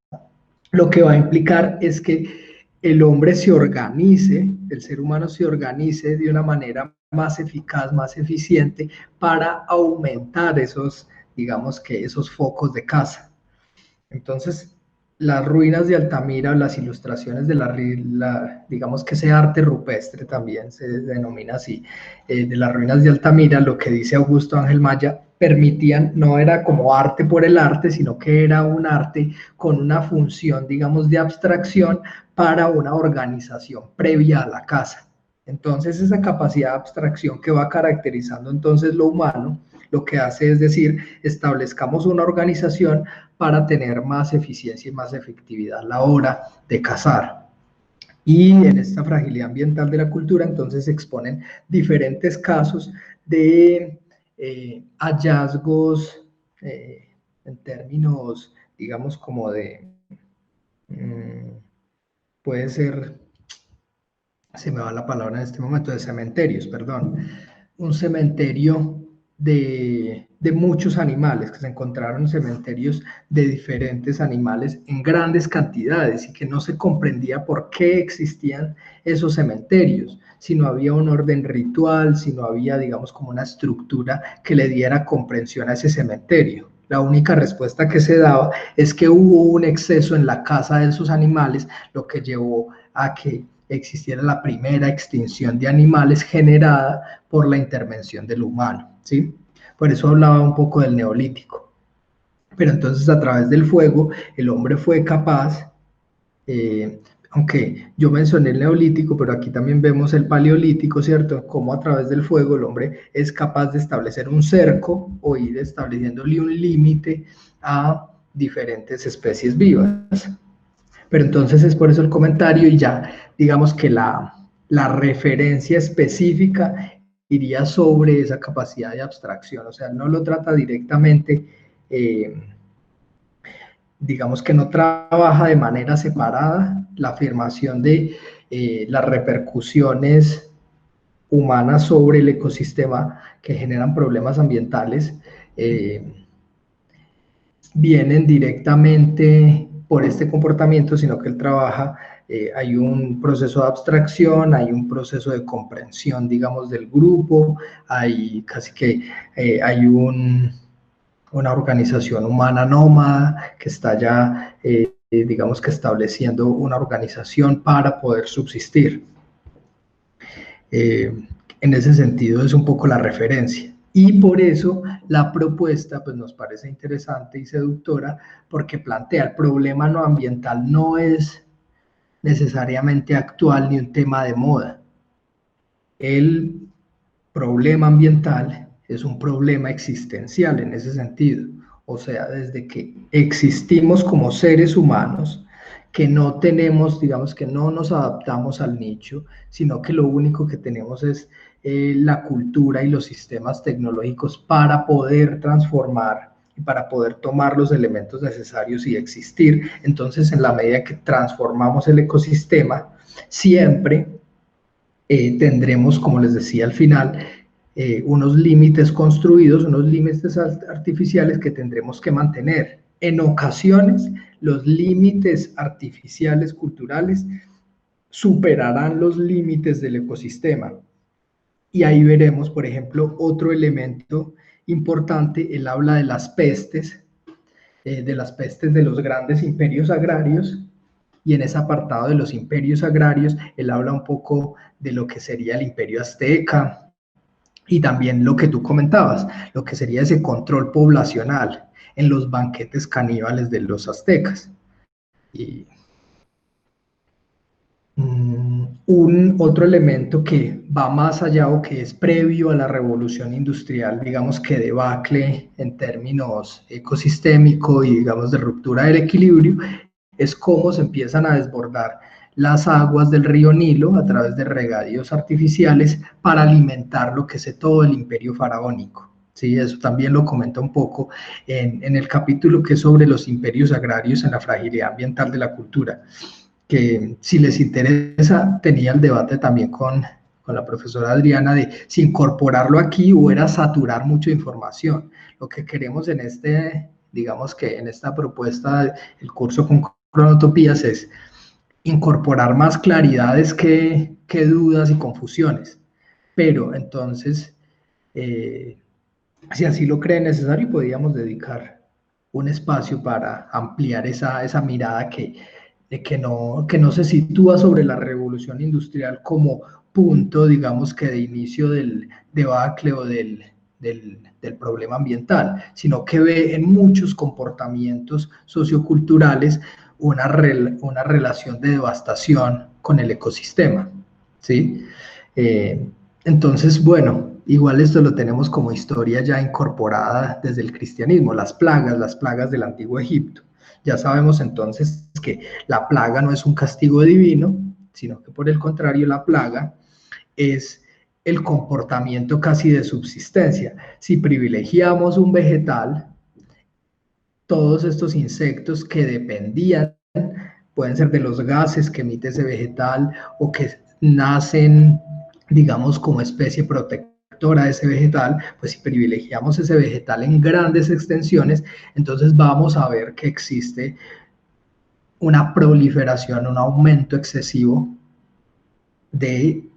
lo que va a implicar es que el hombre se organice, el ser humano se organice de una manera más eficaz, más eficiente, para aumentar esos, digamos que esos focos de caza. Entonces, las ruinas de Altamira, las ilustraciones de digamos que ese arte rupestre también se denomina así, de las ruinas de Altamira, lo que dice Augusto Ángel Maya, permitían, no era como arte por el arte, sino que era un arte con una función, digamos, de abstracción para una organización previa a la caza. Entonces, esa capacidad de abstracción que va caracterizando entonces lo humano, lo que hace es decir, establezcamos una organización para tener más eficiencia y más efectividad a la hora de cazar. Y en esta fragilidad ambiental de la cultura, entonces se exponen diferentes casos de hallazgos en términos, digamos, como de, puede ser, se me va la palabra en este momento, de cementerios, perdón, un cementerio de muchos animales, que se encontraron cementerios de diferentes animales en grandes cantidades y que no se comprendía por qué existían esos cementerios, si no había un orden ritual, si no había, digamos, como una estructura que le diera comprensión a ese cementerio. La única respuesta que se daba es que hubo un exceso en la caza de esos animales, lo que llevó a que existiera la primera extinción de animales generada por la intervención del humano, ¿sí? Por eso hablaba un poco del neolítico. Pero entonces a través del fuego el hombre fue capaz, aunque yo mencioné el neolítico, pero aquí también vemos el paleolítico, ¿cierto? Cómo a través del fuego el hombre es capaz de establecer un cerco o ir estableciéndole un límite a diferentes especies vivas. Pero entonces es por eso el comentario y ya, digamos que la referencia específica iría sobre esa capacidad de abstracción, o sea, no lo trata directamente, digamos que no trabaja de manera separada la afirmación de las repercusiones humanas sobre el ecosistema que generan problemas ambientales, vienen directamente por este comportamiento, sino que él trabaja, hay un proceso de abstracción, hay un proceso de comprensión, digamos, del grupo, hay casi que hay una organización humana nómada que está ya, digamos que estableciendo una organización para poder subsistir. En ese sentido es un poco la referencia. Y por eso la propuesta pues, nos parece interesante y seductora porque plantea el problema no ambiental no es necesariamente actual ni un tema de moda. El problema ambiental es un problema existencial en ese sentido. O sea, desde que existimos como seres humanos, que no tenemos, digamos que no nos adaptamos al nicho, sino que lo único que tenemos es la cultura y los sistemas tecnológicos para poder transformar y para poder tomar los elementos necesarios y existir. Entonces, en la medida que transformamos el ecosistema, siempre tendremos, como les decía al final, unos límites construidos, unos límites artificiales que tendremos que mantener. En ocasiones, los límites artificiales culturales superarán los límites del ecosistema. Y ahí veremos, por ejemplo, otro elemento importante, él habla de las pestes de los grandes imperios agrarios, y en ese apartado de los imperios agrarios, él habla un poco de lo que sería el imperio azteca y también lo que tú comentabas, lo que sería ese control poblacional en los banquetes caníbales de los aztecas. Y Un otro elemento que va más allá o que es previo a la revolución industrial, digamos que debacle en términos ecosistémico y digamos de ruptura del equilibrio, es cómo se empiezan a desbordar las aguas del río Nilo a través de regadíos artificiales para alimentar lo que es todo el imperio faraónico. Sí, eso también lo comenta un poco en el capítulo que es sobre los imperios agrarios en la fragilidad ambiental de la cultura, que si les interesa, tenía el debate también con la profesora Adriana de si incorporarlo aquí o era saturar mucho de información. Lo que queremos en digamos que en esta propuesta, el curso con cronotopías es incorporar más claridades que dudas y confusiones. Pero entonces, eh, si así lo cree necesario, podríamos dedicar un espacio para ampliar esa mirada que no se sitúa sobre la revolución industrial como punto, digamos que de inicio del debacle o del problema ambiental, sino que ve en muchos comportamientos socioculturales una relación de devastación con el ecosistema, ¿sí? Eh, entonces, bueno, igual esto lo tenemos como historia ya incorporada desde el cristianismo, las plagas del antiguo Egipto. Ya sabemos entonces que la plaga no es un castigo divino, sino que por el contrario la plaga es el comportamiento casi de subsistencia. Si privilegiamos un vegetal, todos estos insectos que dependían, pueden ser de los gases que emite ese vegetal o que nacen, digamos, como especie protectora de ese vegetal, pues si privilegiamos ese vegetal en grandes extensiones, entonces vamos a ver que existe una proliferación, un aumento excesivo de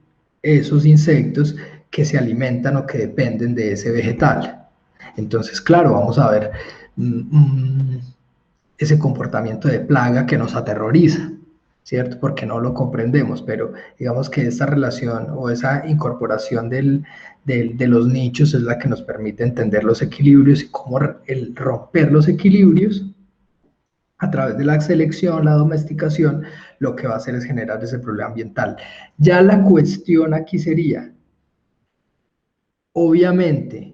esos insectos que se alimentan o que dependen de ese vegetal. Entonces, claro, vamos a ver ese comportamiento de plaga que nos aterroriza, ¿cierto? Porque no lo comprendemos, pero digamos que esta relación o esa incorporación de los nichos es la que nos permite entender los equilibrios y cómo el romper los equilibrios a través de la selección, la domesticación, lo que va a hacer es generar ese problema ambiental. Ya la cuestión aquí sería, obviamente,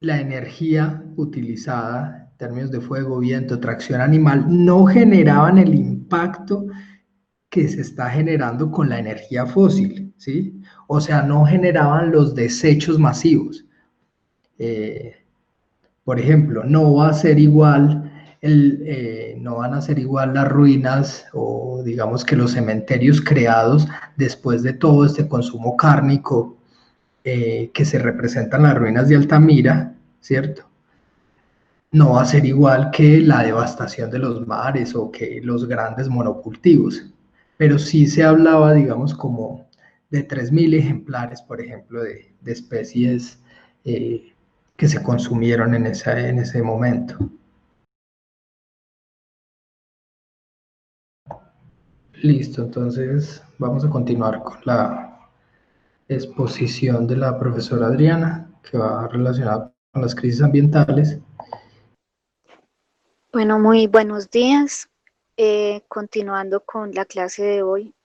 la energía utilizada en términos de fuego, viento, tracción animal, no generaban el impacto que se está generando con la energía fósil, ¿sí? O sea, no generaban los desechos masivos. Eh, por ejemplo, no va a ser igual, no van a ser igual las ruinas o digamos que los cementerios creados después de todo este consumo cárnico que se representan las ruinas de Altamira, ¿cierto? No va a ser igual que la devastación de los mares o que los grandes monocultivos, pero sí se hablaba, digamos, como de 3.000 ejemplares, por ejemplo, de especies que se consumieron en ese momento. Listo, entonces vamos a continuar con la exposición de la profesora Adriana, que va relacionada con las crisis ambientales. Bueno, muy buenos días. Continuando con la clase de hoy,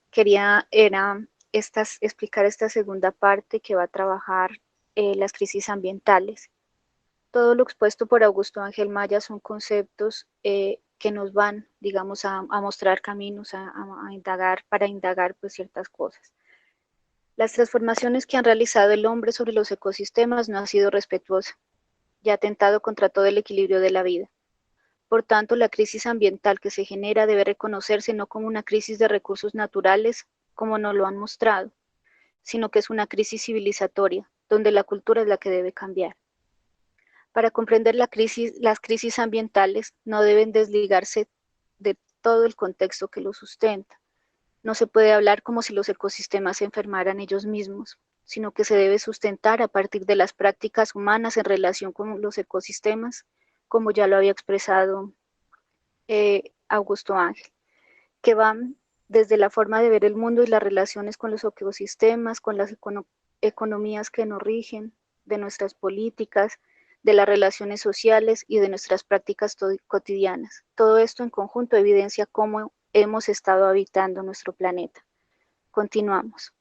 explicar esta segunda parte que va a trabajar las crisis ambientales. Todo lo expuesto por Augusto Ángel Maya son conceptos que nos van, digamos, a mostrar caminos, a indagar, para indagar pues, ciertas cosas. Las transformaciones que han realizado el hombre sobre los ecosistemas no han sido respetuosas y ha atentado contra todo el equilibrio de la vida. Por tanto, la crisis ambiental que se genera debe reconocerse no como una crisis de recursos naturales, como nos lo han mostrado, sino que es una crisis civilizatoria, donde la cultura es la que debe cambiar. Para comprender las crisis ambientales no deben desligarse de todo el contexto que lo sustenta. No se puede hablar como si los ecosistemas se enfermaran ellos mismos, sino que se debe sustentar a partir de las prácticas humanas en relación con los ecosistemas, como ya lo había expresado Augusto Ángel, que van desde la forma de ver el mundo y las relaciones con los ecosistemas, con las economías que nos rigen, de nuestras políticas, de las relaciones sociales y de nuestras prácticas cotidianas. Todo esto en conjunto evidencia cómo hemos estado habitando nuestro planeta. Continuamos.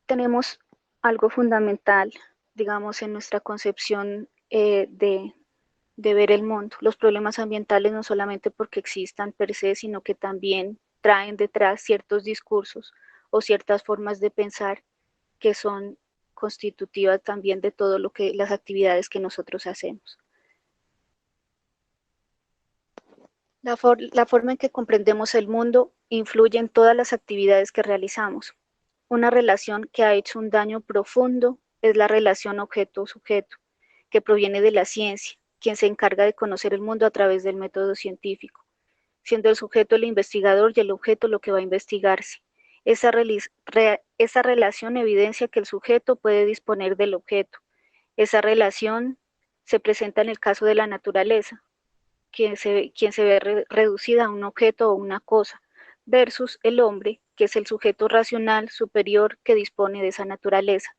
Tenemos algo fundamental, digamos, en nuestra concepción de ver el mundo. Los problemas ambientales no solamente porque existan per se, sino que también traen detrás ciertos discursos o ciertas formas de pensar que son constitutivas también de todo lo que las actividades que nosotros hacemos. La forma en que comprendemos el mundo influye en todas las actividades que realizamos. Una relación que ha hecho un daño profundo es la relación objeto-sujeto, que proviene de la ciencia, quien se encarga de conocer el mundo a través del método científico, siendo el sujeto el investigador y el objeto lo que va a investigarse. Esa relación evidencia que el sujeto puede disponer del objeto. Esa relación se presenta en el caso de la naturaleza, quien se ve reducida a un objeto o una cosa, versus el hombre, que es el sujeto racional superior que dispone de esa naturaleza.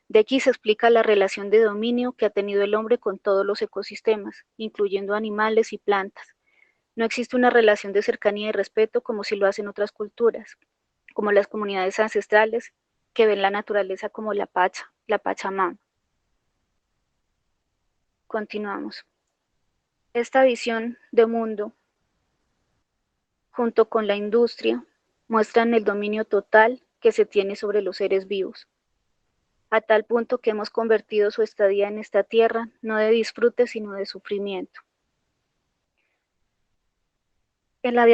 De aquí se explica la relación de dominio que ha tenido el hombre con todos los ecosistemas, incluyendo animales y plantas. No existe una relación de cercanía y respeto como si lo hacen otras culturas, como las comunidades ancestrales que ven la naturaleza como la Pachamama. Continuamos. Esta visión de mundo, junto con la industria, muestran el dominio total que se tiene sobre los seres vivos, a tal punto que hemos convertido su estadía en esta tierra no de disfrute, sino de sufrimiento. En la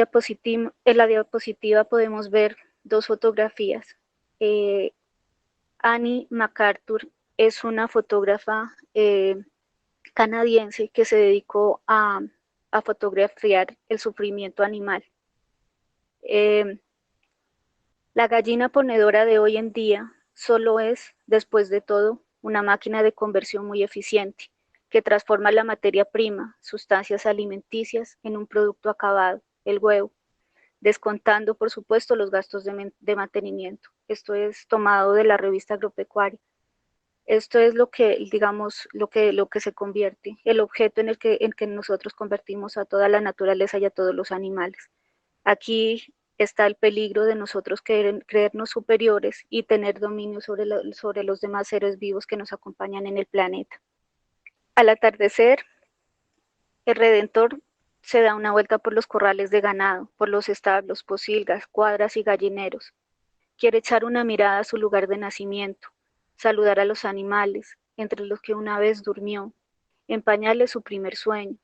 diapositiva podemos ver dos fotografías. Annie MacArthur es una fotógrafa canadiense que se dedicó a fotografiar el sufrimiento animal. La gallina ponedora de hoy en día solo es, después de todo, una máquina de conversión muy eficiente, que transforma la materia prima, sustancias alimenticias, en un producto acabado, el huevo, descontando, por supuesto, los gastos de mantenimiento. Esto es tomado de la revista Agropecuaria. Esto es lo que, digamos, lo que se convierte, el objeto en el que nosotros convertimos a toda la naturaleza y a todos los animales. Aquí está el peligro de nosotros creernos superiores y tener dominio sobre los demás seres vivos que nos acompañan en el planeta. Al atardecer, el Redentor se da una vuelta por los corrales de ganado, por los establos, posilgas, cuadras y gallineros. Quiere echar una mirada a su lugar de nacimiento, saludar a los animales, entre los que una vez durmió, empañarle su primer sueño.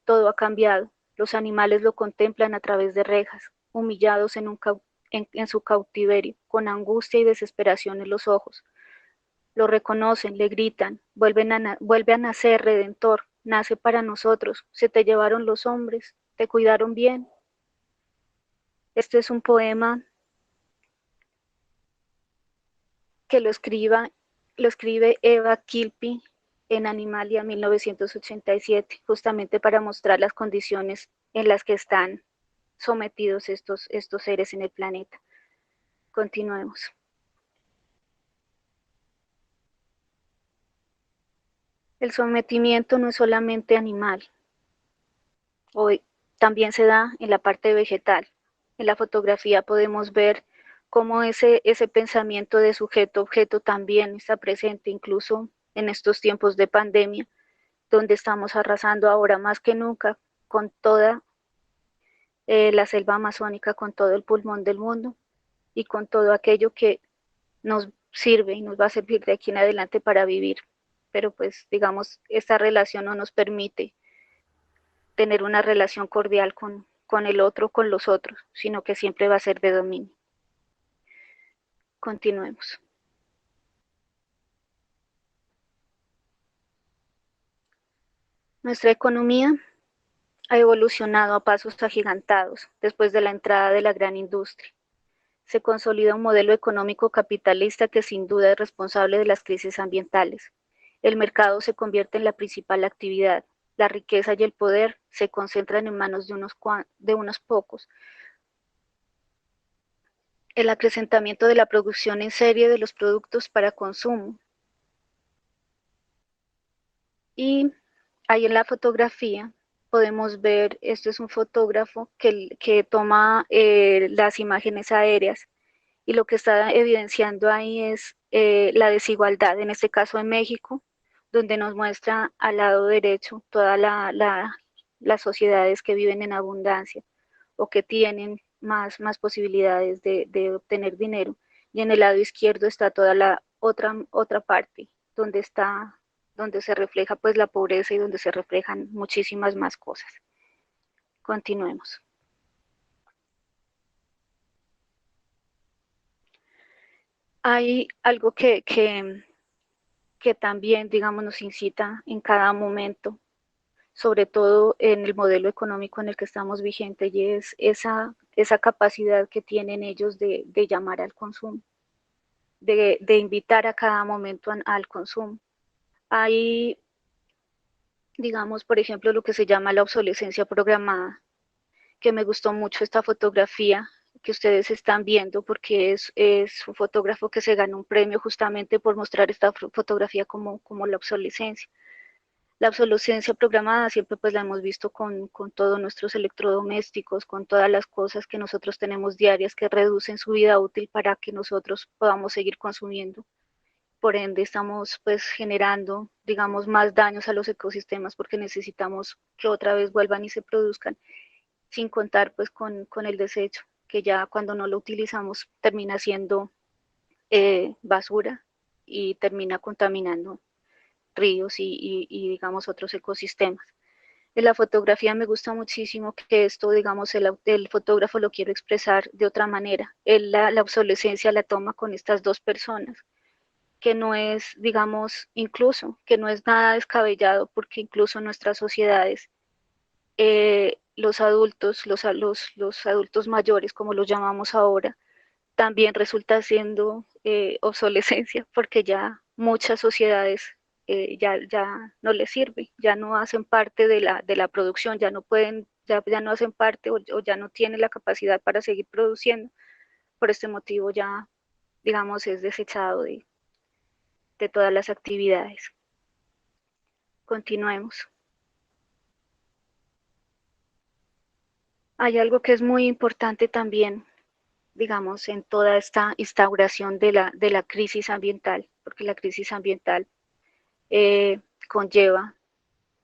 Todo ha cambiado. Los animales lo contemplan a través de rejas, humillados en su cautiverio, con angustia y desesperación en los ojos. Lo reconocen, le gritan, vuelve a nacer, Redentor, nace para nosotros, se te llevaron los hombres, te cuidaron bien. Este es un poema que lo escribe Eva Kilpi en Animalia 1987, justamente para mostrar las condiciones en las que están sometidos estos seres en el planeta. Continuemos. El sometimiento no es solamente animal, hoy también se da en la parte vegetal. En la fotografía podemos ver cómo ese pensamiento de sujeto-objeto también está presente, incluso en estos tiempos de pandemia, donde estamos arrasando ahora más que nunca con toda la selva amazónica, con todo el pulmón del mundo y con todo aquello que nos sirve y nos va a servir de aquí en adelante para vivir. Pero pues digamos, esta relación no nos permite tener una relación cordial con el otro, con los otros, sino que siempre va a ser de dominio. Continuemos. Nuestra economía ha evolucionado a pasos agigantados después de la entrada de la gran industria. Se consolida un modelo económico capitalista que sin duda es responsable de las crisis ambientales. El mercado se convierte en la principal actividad. La riqueza y el poder se concentran en manos de unos pocos. El acrecentamiento de la producción en serie de los productos para consumo. Y ahí en la fotografía podemos ver, este es un fotógrafo que toma las imágenes aéreas, y lo que está evidenciando ahí es la desigualdad, en este caso en México, donde nos muestra al lado derecho todas las sociedades que viven en abundancia o que tienen más posibilidades de obtener dinero, y en el lado izquierdo está toda la otra parte, donde está, donde se refleja pues la pobreza y donde se reflejan muchísimas más cosas. Continuemos. Hay algo que también, digamos, nos incita en cada momento, sobre todo en el modelo económico en el que estamos vigentes, y es esa capacidad que tienen ellos de llamar al consumo, de invitar a cada momento al consumo. Hay, digamos, por ejemplo, lo que se llama la obsolescencia programada, que me gustó mucho esta fotografía que ustedes están viendo, porque es un fotógrafo que se ganó un premio justamente por mostrar esta fotografía como la obsolescencia. La obsolescencia programada siempre pues la hemos visto con todos nuestros electrodomésticos, con todas las cosas que nosotros tenemos diarias que reducen su vida útil para que nosotros podamos seguir consumiendo. Por ende estamos pues generando, digamos, más daños a los ecosistemas porque necesitamos que otra vez vuelvan y se produzcan, sin contar pues con el desecho, que ya cuando no lo utilizamos termina siendo basura y termina contaminando ríos y digamos otros ecosistemas. En la fotografía me gusta muchísimo que esto, digamos, el fotógrafo lo quiere expresar de otra manera. Él la obsolescencia la toma con estas dos personas, que no es, digamos, incluso, que no es nada descabellado, porque incluso en nuestras sociedades, los adultos, los adultos mayores, como los llamamos ahora, también resulta siendo obsolescencia, porque ya muchas sociedades ya no les sirve, ya no hacen parte de la producción, ya no pueden, ya no hacen parte o ya no tienen la capacidad para seguir produciendo. Por este motivo ya, digamos, es desechado de todas las actividades. Continuemos. Hay algo que es muy importante también, digamos, en toda esta instauración de la crisis ambiental, porque la crisis ambiental eh, conlleva,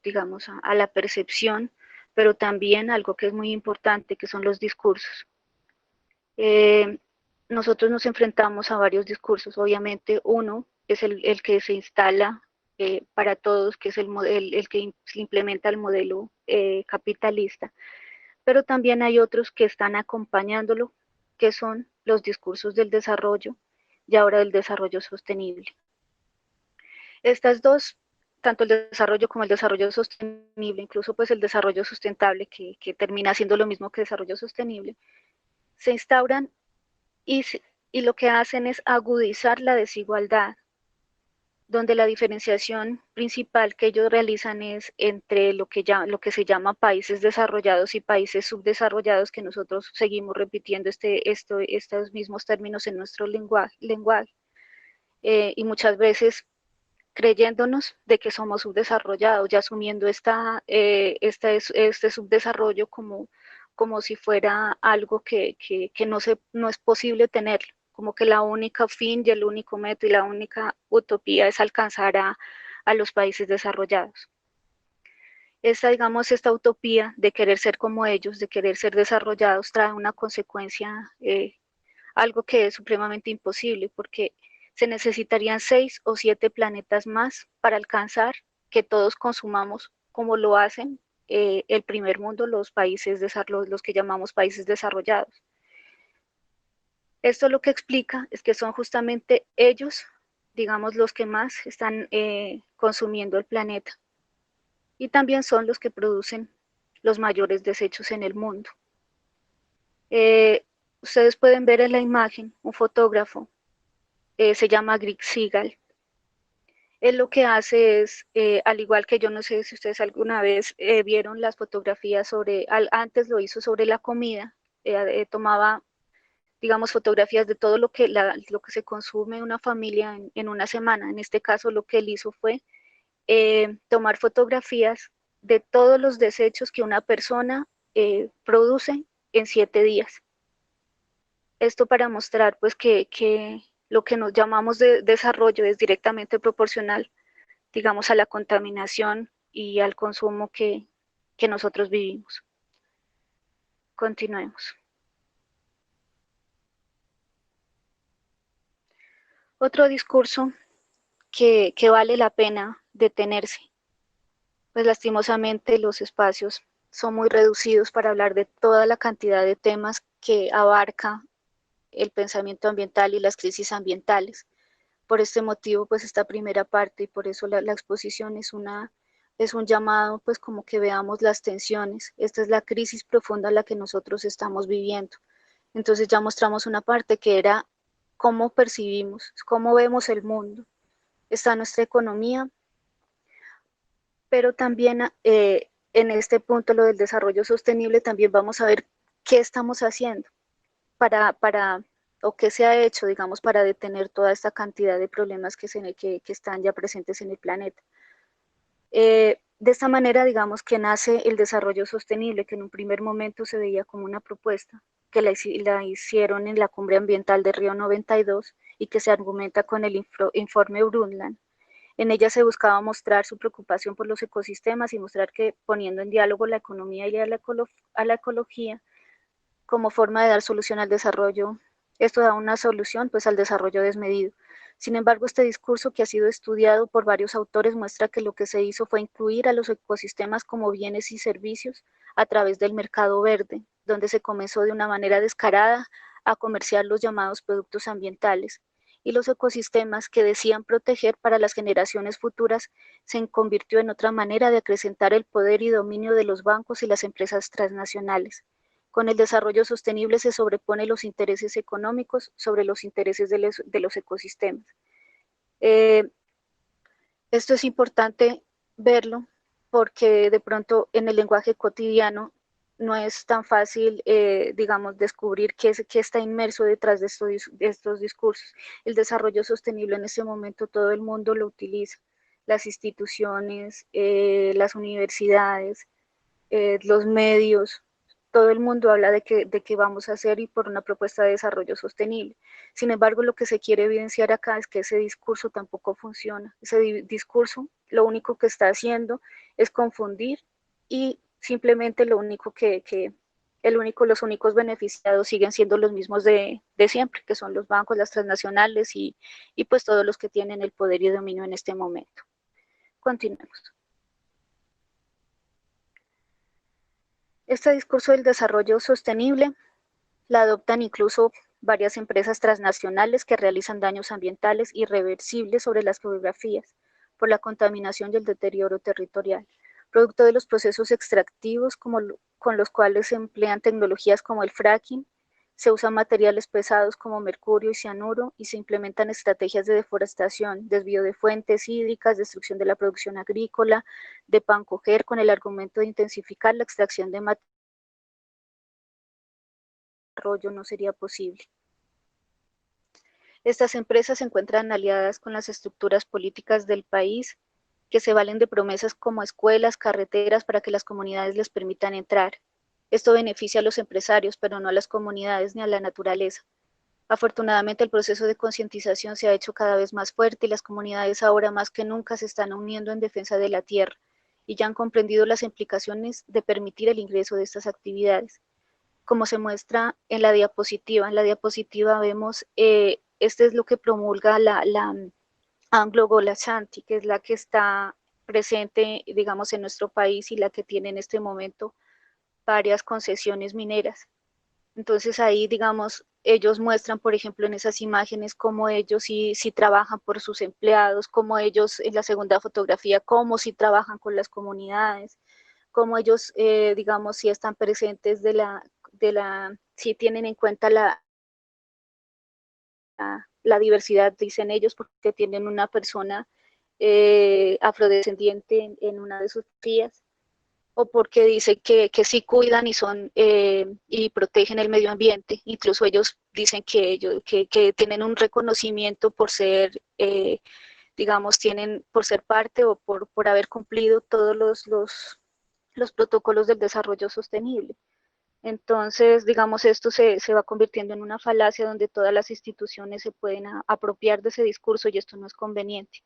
digamos, a la percepción, pero también algo que es muy importante, que son los discursos. Eh, Nosotros nos enfrentamos a varios discursos, obviamente uno es el que se instala para todos, que es el que implementa el modelo capitalista, pero también hay otros que están acompañándolo, que son los discursos del desarrollo y ahora del desarrollo sostenible. Estas dos, tanto el desarrollo como el desarrollo sostenible, incluso pues el desarrollo sustentable, que termina siendo lo mismo que desarrollo sostenible, se instauran y, y lo que hacen es agudizar la desigualdad, donde la diferenciación principal que ellos realizan es entre lo que se llama países desarrollados y países subdesarrollados, que nosotros seguimos repitiendo estos mismos términos en nuestro lenguaje. Y muchas veces creyéndonos de que somos subdesarrollados, ya asumiendo este subdesarrollo como si fuera algo que no es posible tener, como que la única fin y el único método y la única utopía es alcanzar a los países desarrollados. Esta utopía de querer ser como ellos, de querer ser desarrollados, trae una consecuencia, algo que es supremamente imposible, porque se necesitarían 6 o 7 planetas más para alcanzar que todos consumamos como lo hacen el primer mundo, los países, los que llamamos países desarrollados. Esto lo que explica es que son justamente ellos, digamos, los que más están consumiendo el planeta, y también son los que producen los mayores desechos en el mundo. Ustedes pueden ver en la imagen un fotógrafo, se llama Greg Segal. Él lo que hace es, al igual que yo no sé si ustedes alguna vez vieron las fotografías antes lo hizo sobre la comida, tomaba, digamos, fotografías de todo lo que se consume una familia en una semana. En este caso lo que él hizo fue tomar fotografías de todos los desechos que una persona produce en 7 días. Esto para mostrar pues que lo que nos llamamos de desarrollo es directamente proporcional, digamos, a la contaminación y al consumo que nosotros vivimos. Continuemos. Otro discurso que vale la pena detenerse, pues lastimosamente los espacios son muy reducidos para hablar de toda la cantidad de temas que abarca el pensamiento ambiental y las crisis ambientales. Por este motivo, pues esta primera parte y por eso la exposición es un llamado, pues como que veamos las tensiones. Esta es la crisis profunda en la que nosotros estamos viviendo. Entonces ya mostramos una parte que era cómo percibimos, cómo vemos el mundo. Está nuestra economía, pero también en este punto, lo del desarrollo sostenible, también vamos a ver qué estamos haciendo para o qué se ha hecho, digamos, para detener toda esta cantidad de problemas que están ya presentes en el planeta. De esta manera, digamos, que nace el desarrollo sostenible, que en un primer momento se veía como una propuesta, que la hicieron en la Cumbre Ambiental de Río 92 y que se argumenta con el informe Brundtland. En ella se buscaba mostrar su preocupación por los ecosistemas y mostrar que poniendo en diálogo la economía y a la ecología como forma de dar solución al desarrollo, esto da una solución pues al desarrollo desmedido. Sin embargo, este discurso, que ha sido estudiado por varios autores, muestra que lo que se hizo fue incluir a los ecosistemas como bienes y servicios a través del mercado verde, donde se comenzó de una manera descarada a comerciar los llamados productos ambientales, y los ecosistemas que decían proteger para las generaciones futuras se convirtió en otra manera de acrecentar el poder y dominio de los bancos y las empresas transnacionales. Con el desarrollo sostenible se sobreponen los intereses económicos sobre los intereses de los ecosistemas. Esto es importante verlo porque de pronto en el lenguaje cotidiano no es tan fácil, digamos, descubrir qué está inmerso detrás de estos discursos. El desarrollo sostenible en este momento todo el mundo lo utiliza, las instituciones, las universidades, los medios, todo el mundo habla de qué vamos a hacer y por una propuesta de desarrollo sostenible. Sin embargo, lo que se quiere evidenciar acá es que ese discurso tampoco funciona. Ese discurso lo único que está haciendo es confundir y simplemente lo único los únicos beneficiados siguen siendo los mismos de siempre, que son los bancos, las transnacionales y pues todos los que tienen el poder y dominio en este momento. Continuemos. Este discurso del desarrollo sostenible la adoptan incluso varias empresas transnacionales que realizan daños ambientales irreversibles sobre las geografías por la contaminación y el deterioro territorial, producto de los procesos extractivos con los cuales se emplean tecnologías como el fracking, se usan materiales pesados como mercurio y cianuro y se implementan estrategias de deforestación, desvío de fuentes hídricas, destrucción de la producción agrícola, de pan coger con el argumento de intensificar la extracción de materiales no sería posible. Estas empresas se encuentran aliadas con las estructuras políticas del país que se valen de promesas como escuelas, carreteras para que las comunidades les permitan entrar. Esto beneficia a los empresarios, pero no a las comunidades ni a la naturaleza. Afortunadamente, el proceso de concientización se ha hecho cada vez más fuerte y las comunidades ahora más que nunca se están uniendo en defensa de la tierra y ya han comprendido las implicaciones de permitir el ingreso de estas actividades. Como se muestra en la diapositiva. En la diapositiva vemos, este es lo que promulga la Anglo Gold Ashanti, que es la que está presente, digamos, en nuestro país y la que tiene en este momento varias concesiones mineras. Entonces ahí, digamos, ellos muestran, por ejemplo, en esas imágenes cómo ellos sí trabajan por sus empleados, cómo ellos, en la segunda fotografía, cómo sí trabajan con las comunidades, cómo ellos, digamos, sí están presentes sí tienen en cuenta la diversidad, dicen ellos, porque tienen una persona afrodescendiente en una de sus fotografías, o porque dice que sí cuidan y son y protegen el medio ambiente. Incluso ellos dicen que tienen un reconocimiento por ser, digamos, por ser parte o por haber cumplido todos los protocolos del desarrollo sostenible. Entonces, digamos, esto se va convirtiendo en una falacia donde todas las instituciones se pueden apropiar de ese discurso y esto no es conveniente,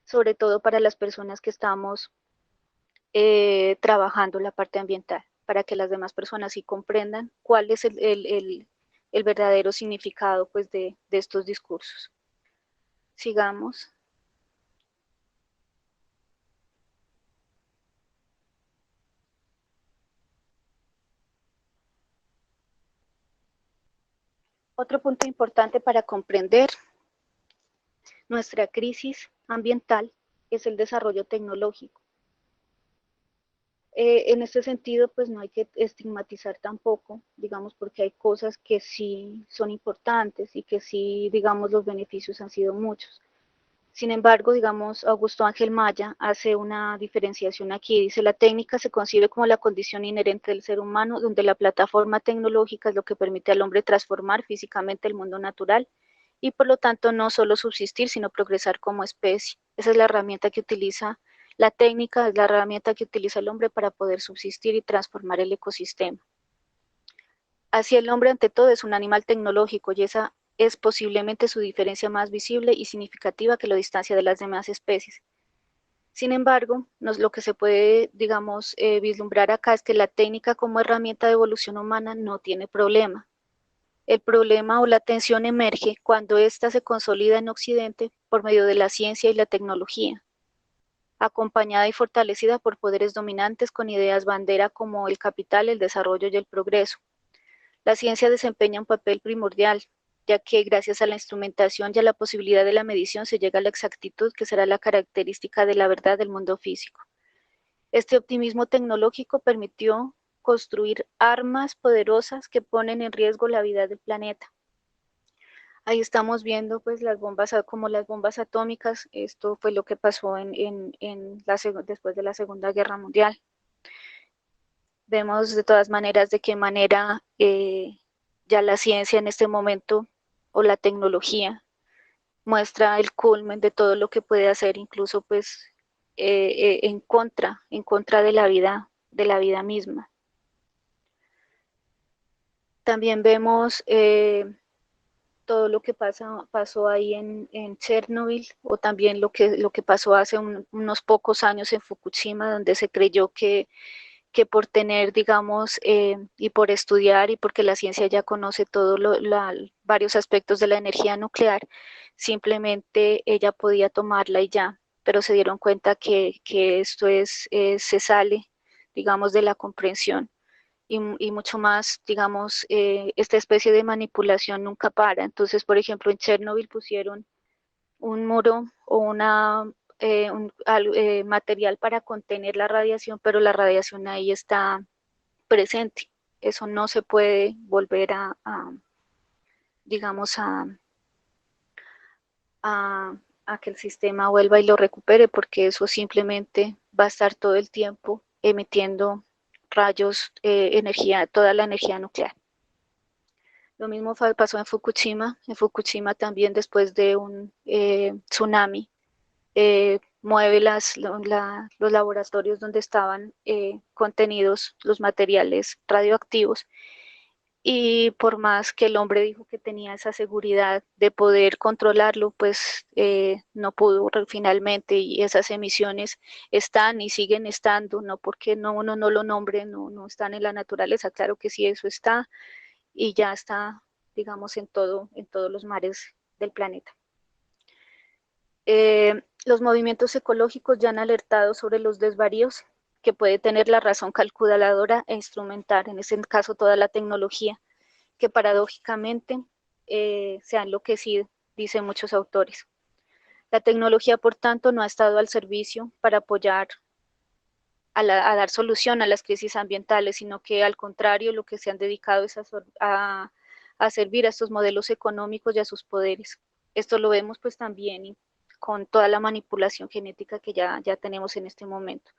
sobre todo para las personas que estamos trabajando la parte ambiental, para que las demás personas sí comprendan cuál es el verdadero significado pues, de estos discursos. Sigamos. Otro punto importante para comprender nuestra crisis ambiental es el desarrollo tecnológico. En este sentido, pues no hay que estigmatizar tampoco, digamos, porque hay cosas que sí son importantes y que sí, digamos, los beneficios han sido muchos. Sin embargo, digamos, Augusto Ángel Maya hace una diferenciación aquí. Dice, la técnica se concibe como la condición inherente del ser humano, donde la plataforma tecnológica es lo que permite al hombre transformar físicamente el mundo natural y por lo tanto no solo subsistir, sino progresar como especie. Esa es la herramienta que utiliza la técnica, es la herramienta que utiliza el hombre para poder subsistir y transformar el ecosistema. Así el hombre ante todo es un animal tecnológico y esa es posiblemente su diferencia más visible y significativa que lo distancia de las demás especies. Sin embargo, lo que se puede, digamos, vislumbrar acá es que la técnica como herramienta de evolución humana no tiene problema. El problema o la tensión emerge cuando ésta se consolida en Occidente por medio de la ciencia y la tecnología, acompañada y fortalecida por poderes dominantes con ideas bandera como el capital, el desarrollo y el progreso. La ciencia desempeña un papel primordial, ya que gracias a la instrumentación y a la posibilidad de la medición se llega a la exactitud que será la característica de la verdad del mundo físico. Este optimismo tecnológico permitió construir armas poderosas que ponen en riesgo la vida del planeta. Ahí estamos viendo pues las bombas, como las bombas atómicas, esto fue lo que pasó después de la Segunda Guerra Mundial. Vemos de todas maneras de qué manera ya la ciencia en este momento o la tecnología muestra el culmen de todo lo que puede hacer, incluso pues en contra de la vida misma. También vemos todo lo que pasó ahí en Chernobyl o también lo que pasó hace unos pocos años en Fukushima, donde se creyó que por tener, digamos, y por estudiar y porque la ciencia ya conoce todos varios aspectos de la energía nuclear, simplemente ella podía tomarla y ya, pero se dieron cuenta que esto se sale, digamos, de la comprensión y mucho más, digamos, esta especie de manipulación nunca para. Entonces, por ejemplo, en Chernobyl pusieron un muro o material para contener la radiación, pero la radiación ahí está presente. Eso no se puede volver digamos, a que el sistema vuelva y lo recupere, porque eso simplemente va a estar todo el tiempo emitiendo rayos, energía, toda la energía nuclear. Lo mismo pasó en Fukushima. En Fukushima también después de un tsunami, mueve los laboratorios donde estaban contenidos los materiales radioactivos y por más que el hombre dijo que tenía esa seguridad de poder controlarlo, pues no pudo finalmente y esas emisiones están y siguen estando, no porque uno no lo nombre, no están en la naturaleza, claro que sí, eso está y ya está, digamos, en todos los mares del planeta. Los movimientos ecológicos ya han alertado sobre los desvaríos que puede tener la razón calculadora e instrumental, en ese caso toda la tecnología, que paradójicamente se ha enloquecido, dicen muchos autores. La tecnología, por tanto, no ha estado al servicio para apoyar a dar solución a las crisis ambientales, sino que al contrario, lo que se han dedicado es a servir a estos modelos económicos y a sus poderes. Esto lo vemos pues también con toda la manipulación genética que ya tenemos en este momento,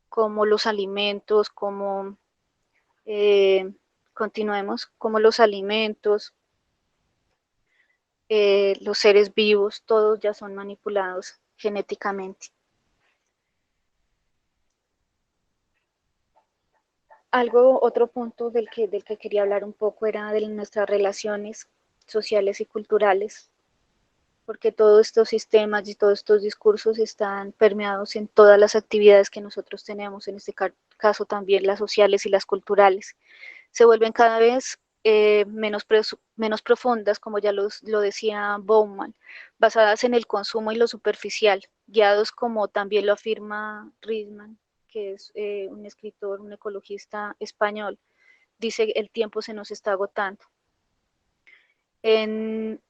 como los alimentos, como continuemos, como los alimentos, los seres vivos, todos ya son manipulados genéticamente. Otro punto del que quería hablar un poco era de nuestras relaciones sociales y culturales, porque todos estos sistemas y todos estos discursos están permeados en todas las actividades que nosotros tenemos, en este caso también las sociales y las culturales. Se vuelven cada vez menos profundas, como ya lo decía Bauman, basadas en el consumo y lo superficial, guiados como también lo afirma Risman, que es un escritor, un ecologista español, dice el tiempo se nos está agotando. En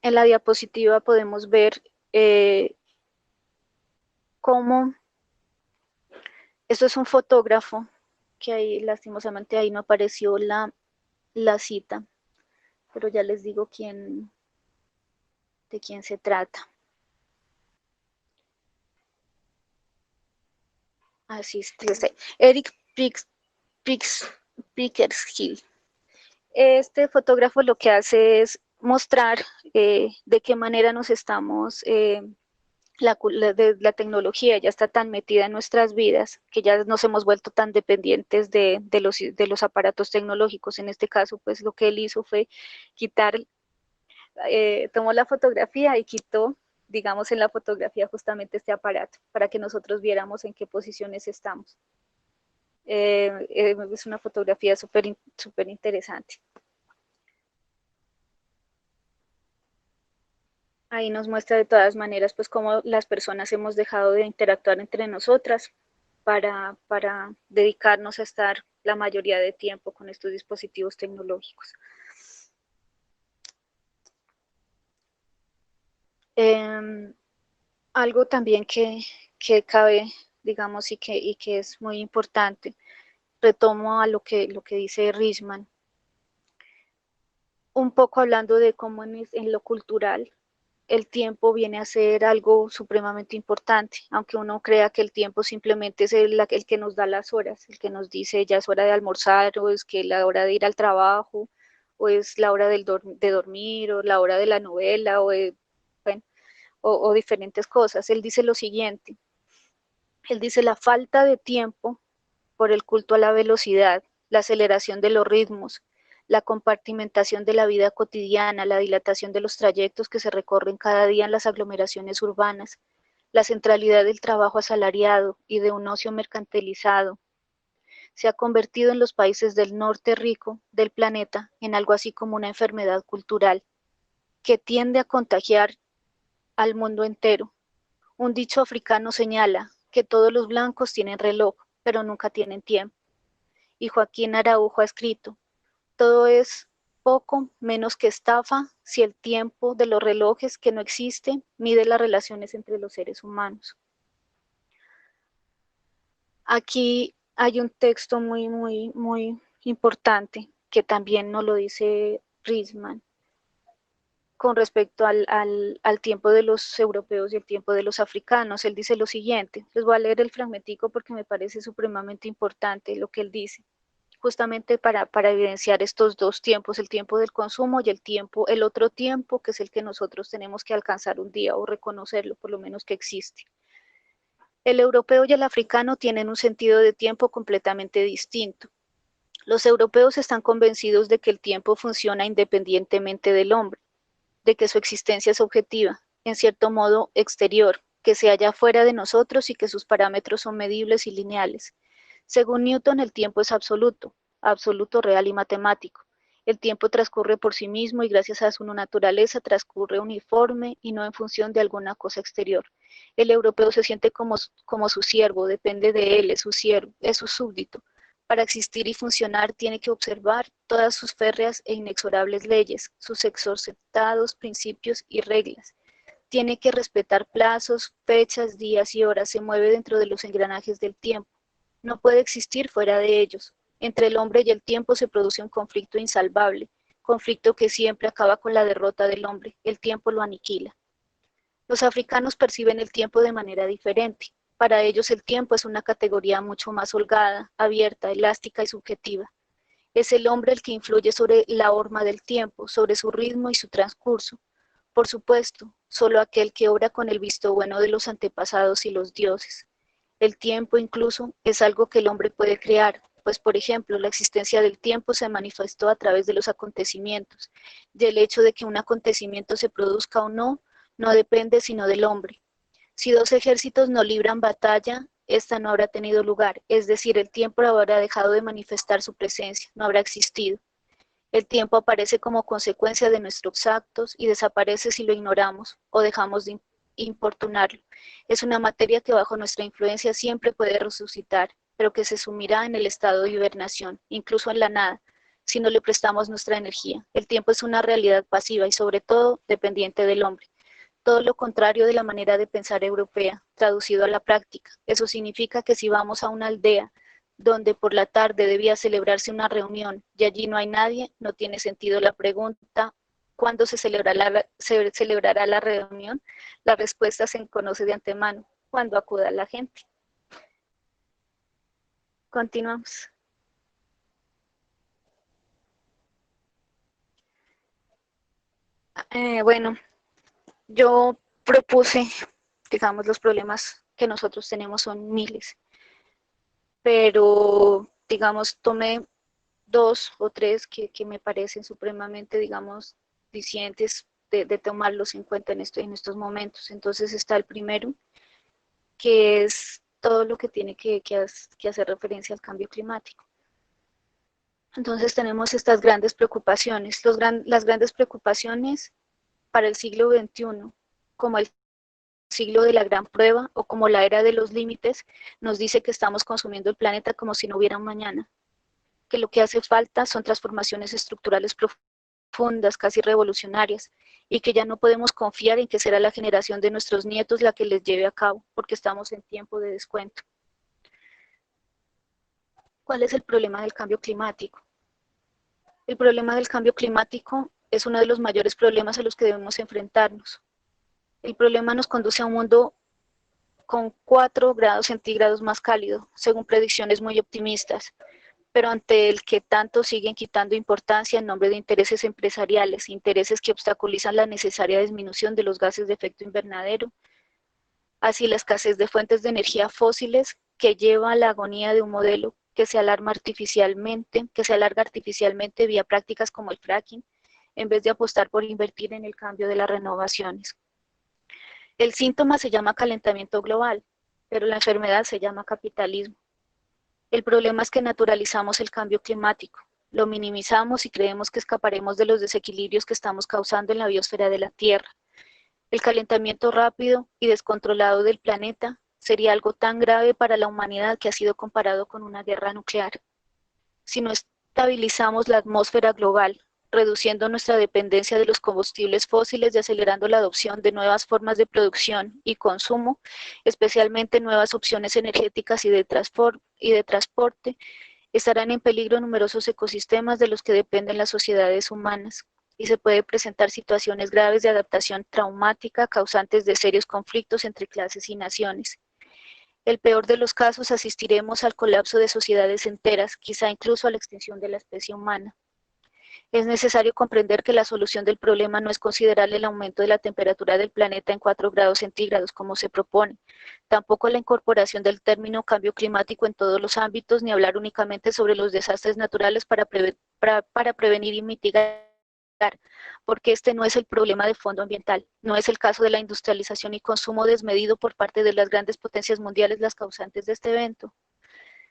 la diapositiva podemos ver cómo esto es un fotógrafo que ahí lastimosamente ahí no apareció la cita, pero ya les digo de quién se trata. Así es, Eric Pickersgill. Este fotógrafo lo que hace es mostrar de qué manera nos estamos, la tecnología ya está tan metida en nuestras vidas que ya nos hemos vuelto tan dependientes de los aparatos tecnológicos. En este caso, pues lo que él hizo fue quitar, tomó la fotografía y quitó, digamos, en la fotografía justamente este aparato para que nosotros viéramos en qué posiciones estamos. Es una fotografía súper interesante. Ahí nos muestra de todas maneras pues cómo las personas hemos dejado de interactuar entre nosotras para dedicarnos a estar la mayoría de tiempo con estos dispositivos tecnológicos. Algo también que cabe, digamos, y que es muy importante, retomo a lo que dice Risman, un poco hablando de cómo en lo cultural el tiempo viene a ser algo supremamente importante, aunque uno crea que el tiempo simplemente es el que nos da las horas, el que nos dice ya es hora de almorzar, o es que la hora de ir al trabajo, o es la hora de dormir, o la hora de la novela, bueno, o diferentes cosas. Él dice lo siguiente, él dice la falta de tiempo por el culto a la velocidad, la aceleración de los ritmos, la compartimentación de la vida cotidiana, la dilatación de los trayectos que se recorren cada día en las aglomeraciones urbanas, la centralidad del trabajo asalariado y de un ocio mercantilizado, se ha convertido en los países del norte rico del planeta en algo así como una enfermedad cultural que tiende a contagiar al mundo entero. Un dicho africano señala que todos los blancos tienen reloj, pero nunca tienen tiempo. Y Joaquín Araujo ha escrito, todo es poco menos que estafa si el tiempo de los relojes que no existe mide las relaciones entre los seres humanos. Aquí hay un texto muy importante que también nos lo dice Risman con respecto al tiempo de los europeos y el tiempo de los africanos. Él dice lo siguiente, les voy a leer el fragmentico porque me parece supremamente importante lo que él dice, justamente para evidenciar estos dos tiempos, el tiempo del consumo y el otro tiempo que es el que nosotros tenemos que alcanzar un día o reconocerlo, por lo menos que existe. El europeo y el africano tienen un sentido de tiempo completamente distinto. Los europeos están convencidos de que el tiempo funciona independientemente del hombre, de que su existencia es objetiva, en cierto modo exterior, que se halla fuera de nosotros y que sus parámetros son medibles y lineales. Según Newton, el tiempo es absoluto, real y matemático. El tiempo transcurre por sí mismo y gracias a su naturaleza transcurre uniforme y no en función de alguna cosa exterior. El europeo se siente como su siervo, depende de él, es su súbdito. Para existir y funcionar tiene que observar todas sus férreas e inexorables leyes, sus exorcetados principios y reglas. Tiene que respetar plazos, fechas, días y horas, se mueve dentro de los engranajes del tiempo. No puede existir fuera de ellos. Entre el hombre y el tiempo se produce un conflicto insalvable, conflicto que siempre acaba con la derrota del hombre. El tiempo lo aniquila. Los africanos perciben el tiempo de manera diferente. Para ellos el tiempo es una categoría mucho más holgada, abierta, elástica y subjetiva. Es el hombre el que influye sobre la horma del tiempo, sobre su ritmo y su transcurso. Por supuesto, solo aquel que obra con el visto bueno de los antepasados y los dioses. El tiempo incluso es algo que el hombre puede crear, pues por ejemplo, la existencia del tiempo se manifestó a través de los acontecimientos, y el hecho de que un acontecimiento se produzca o no, no depende sino del hombre. Si dos ejércitos no libran batalla, esta no habrá tenido lugar, es decir, el tiempo habrá dejado de manifestar su presencia, no habrá existido. El tiempo aparece como consecuencia de nuestros actos y desaparece si lo ignoramos o dejamos de importunarlo. Es una materia que bajo nuestra influencia siempre puede resucitar, pero que se sumirá en el estado de hibernación, incluso en la nada, si no le prestamos nuestra energía. El tiempo es una realidad pasiva y sobre todo dependiente del hombre. Todo lo contrario de la manera de pensar europea, traducido a la práctica. Eso significa que si vamos a una aldea donde por la tarde debía celebrarse una reunión y allí no hay nadie, no tiene sentido la pregunta ¿cuándo se celebrará la reunión? La respuesta se conoce de antemano, cuando acuda la gente. Continuamos. Bueno, yo propuse, digamos, los problemas que nosotros tenemos son miles, pero, digamos, tomé dos o tres que me parecen supremamente, digamos, dicientes de tomarlos en cuenta en estos momentos. Entonces está el primero, que es todo lo que tiene que hacer referencia al cambio climático. Entonces tenemos estas grandes preocupaciones, las grandes preocupaciones para el siglo XXI, como el siglo de la gran prueba o como la era de los límites, nos dice que estamos consumiendo el planeta como si no hubiera un mañana, que lo que hace falta son transformaciones estructurales profundas, casi revolucionarias, y que ya no podemos confiar en que será la generación de nuestros nietos la que les lleve a cabo, porque estamos en tiempo de descuento. ¿Cuál es el problema del cambio climático? El problema del cambio climático es uno de los mayores problemas a los que debemos enfrentarnos. El problema nos conduce a un mundo con 4 grados centígrados más cálido, según predicciones muy optimistas, pero ante el que tanto siguen quitando importancia en nombre de intereses empresariales, intereses que obstaculizan la necesaria disminución de los gases de efecto invernadero, así la escasez de fuentes de energía fósiles que lleva a la agonía de un modelo que se alarga artificialmente vía prácticas como el fracking, en vez de apostar por invertir en el cambio de las renovaciones. El síntoma se llama calentamiento global, pero la enfermedad se llama capitalismo. El problema es que naturalizamos el cambio climático, lo minimizamos y creemos que escaparemos de los desequilibrios que estamos causando en la biosfera de la Tierra. El calentamiento rápido y descontrolado del planeta sería algo tan grave para la humanidad que ha sido comparado con una guerra nuclear. Si no estabilizamos la atmósfera global, reduciendo nuestra dependencia de los combustibles fósiles y acelerando la adopción de nuevas formas de producción y consumo, especialmente nuevas opciones energéticas y de transporte, estarán en peligro numerosos ecosistemas de los que dependen las sociedades humanas y se pueden presentar situaciones graves de adaptación traumática causantes de serios conflictos entre clases y naciones. El peor de los casos, asistiremos al colapso de sociedades enteras, quizá incluso a la extinción de la especie humana. Es necesario comprender que la solución del problema no es considerar el aumento de la temperatura del planeta en 4 grados centígrados, como se propone. Tampoco la incorporación del término cambio climático en todos los ámbitos, ni hablar únicamente sobre los desastres naturales para prevenir y mitigar, porque este no es el problema de fondo ambiental. No es el caso de la industrialización y consumo desmedido por parte de las grandes potencias mundiales las causantes de este evento.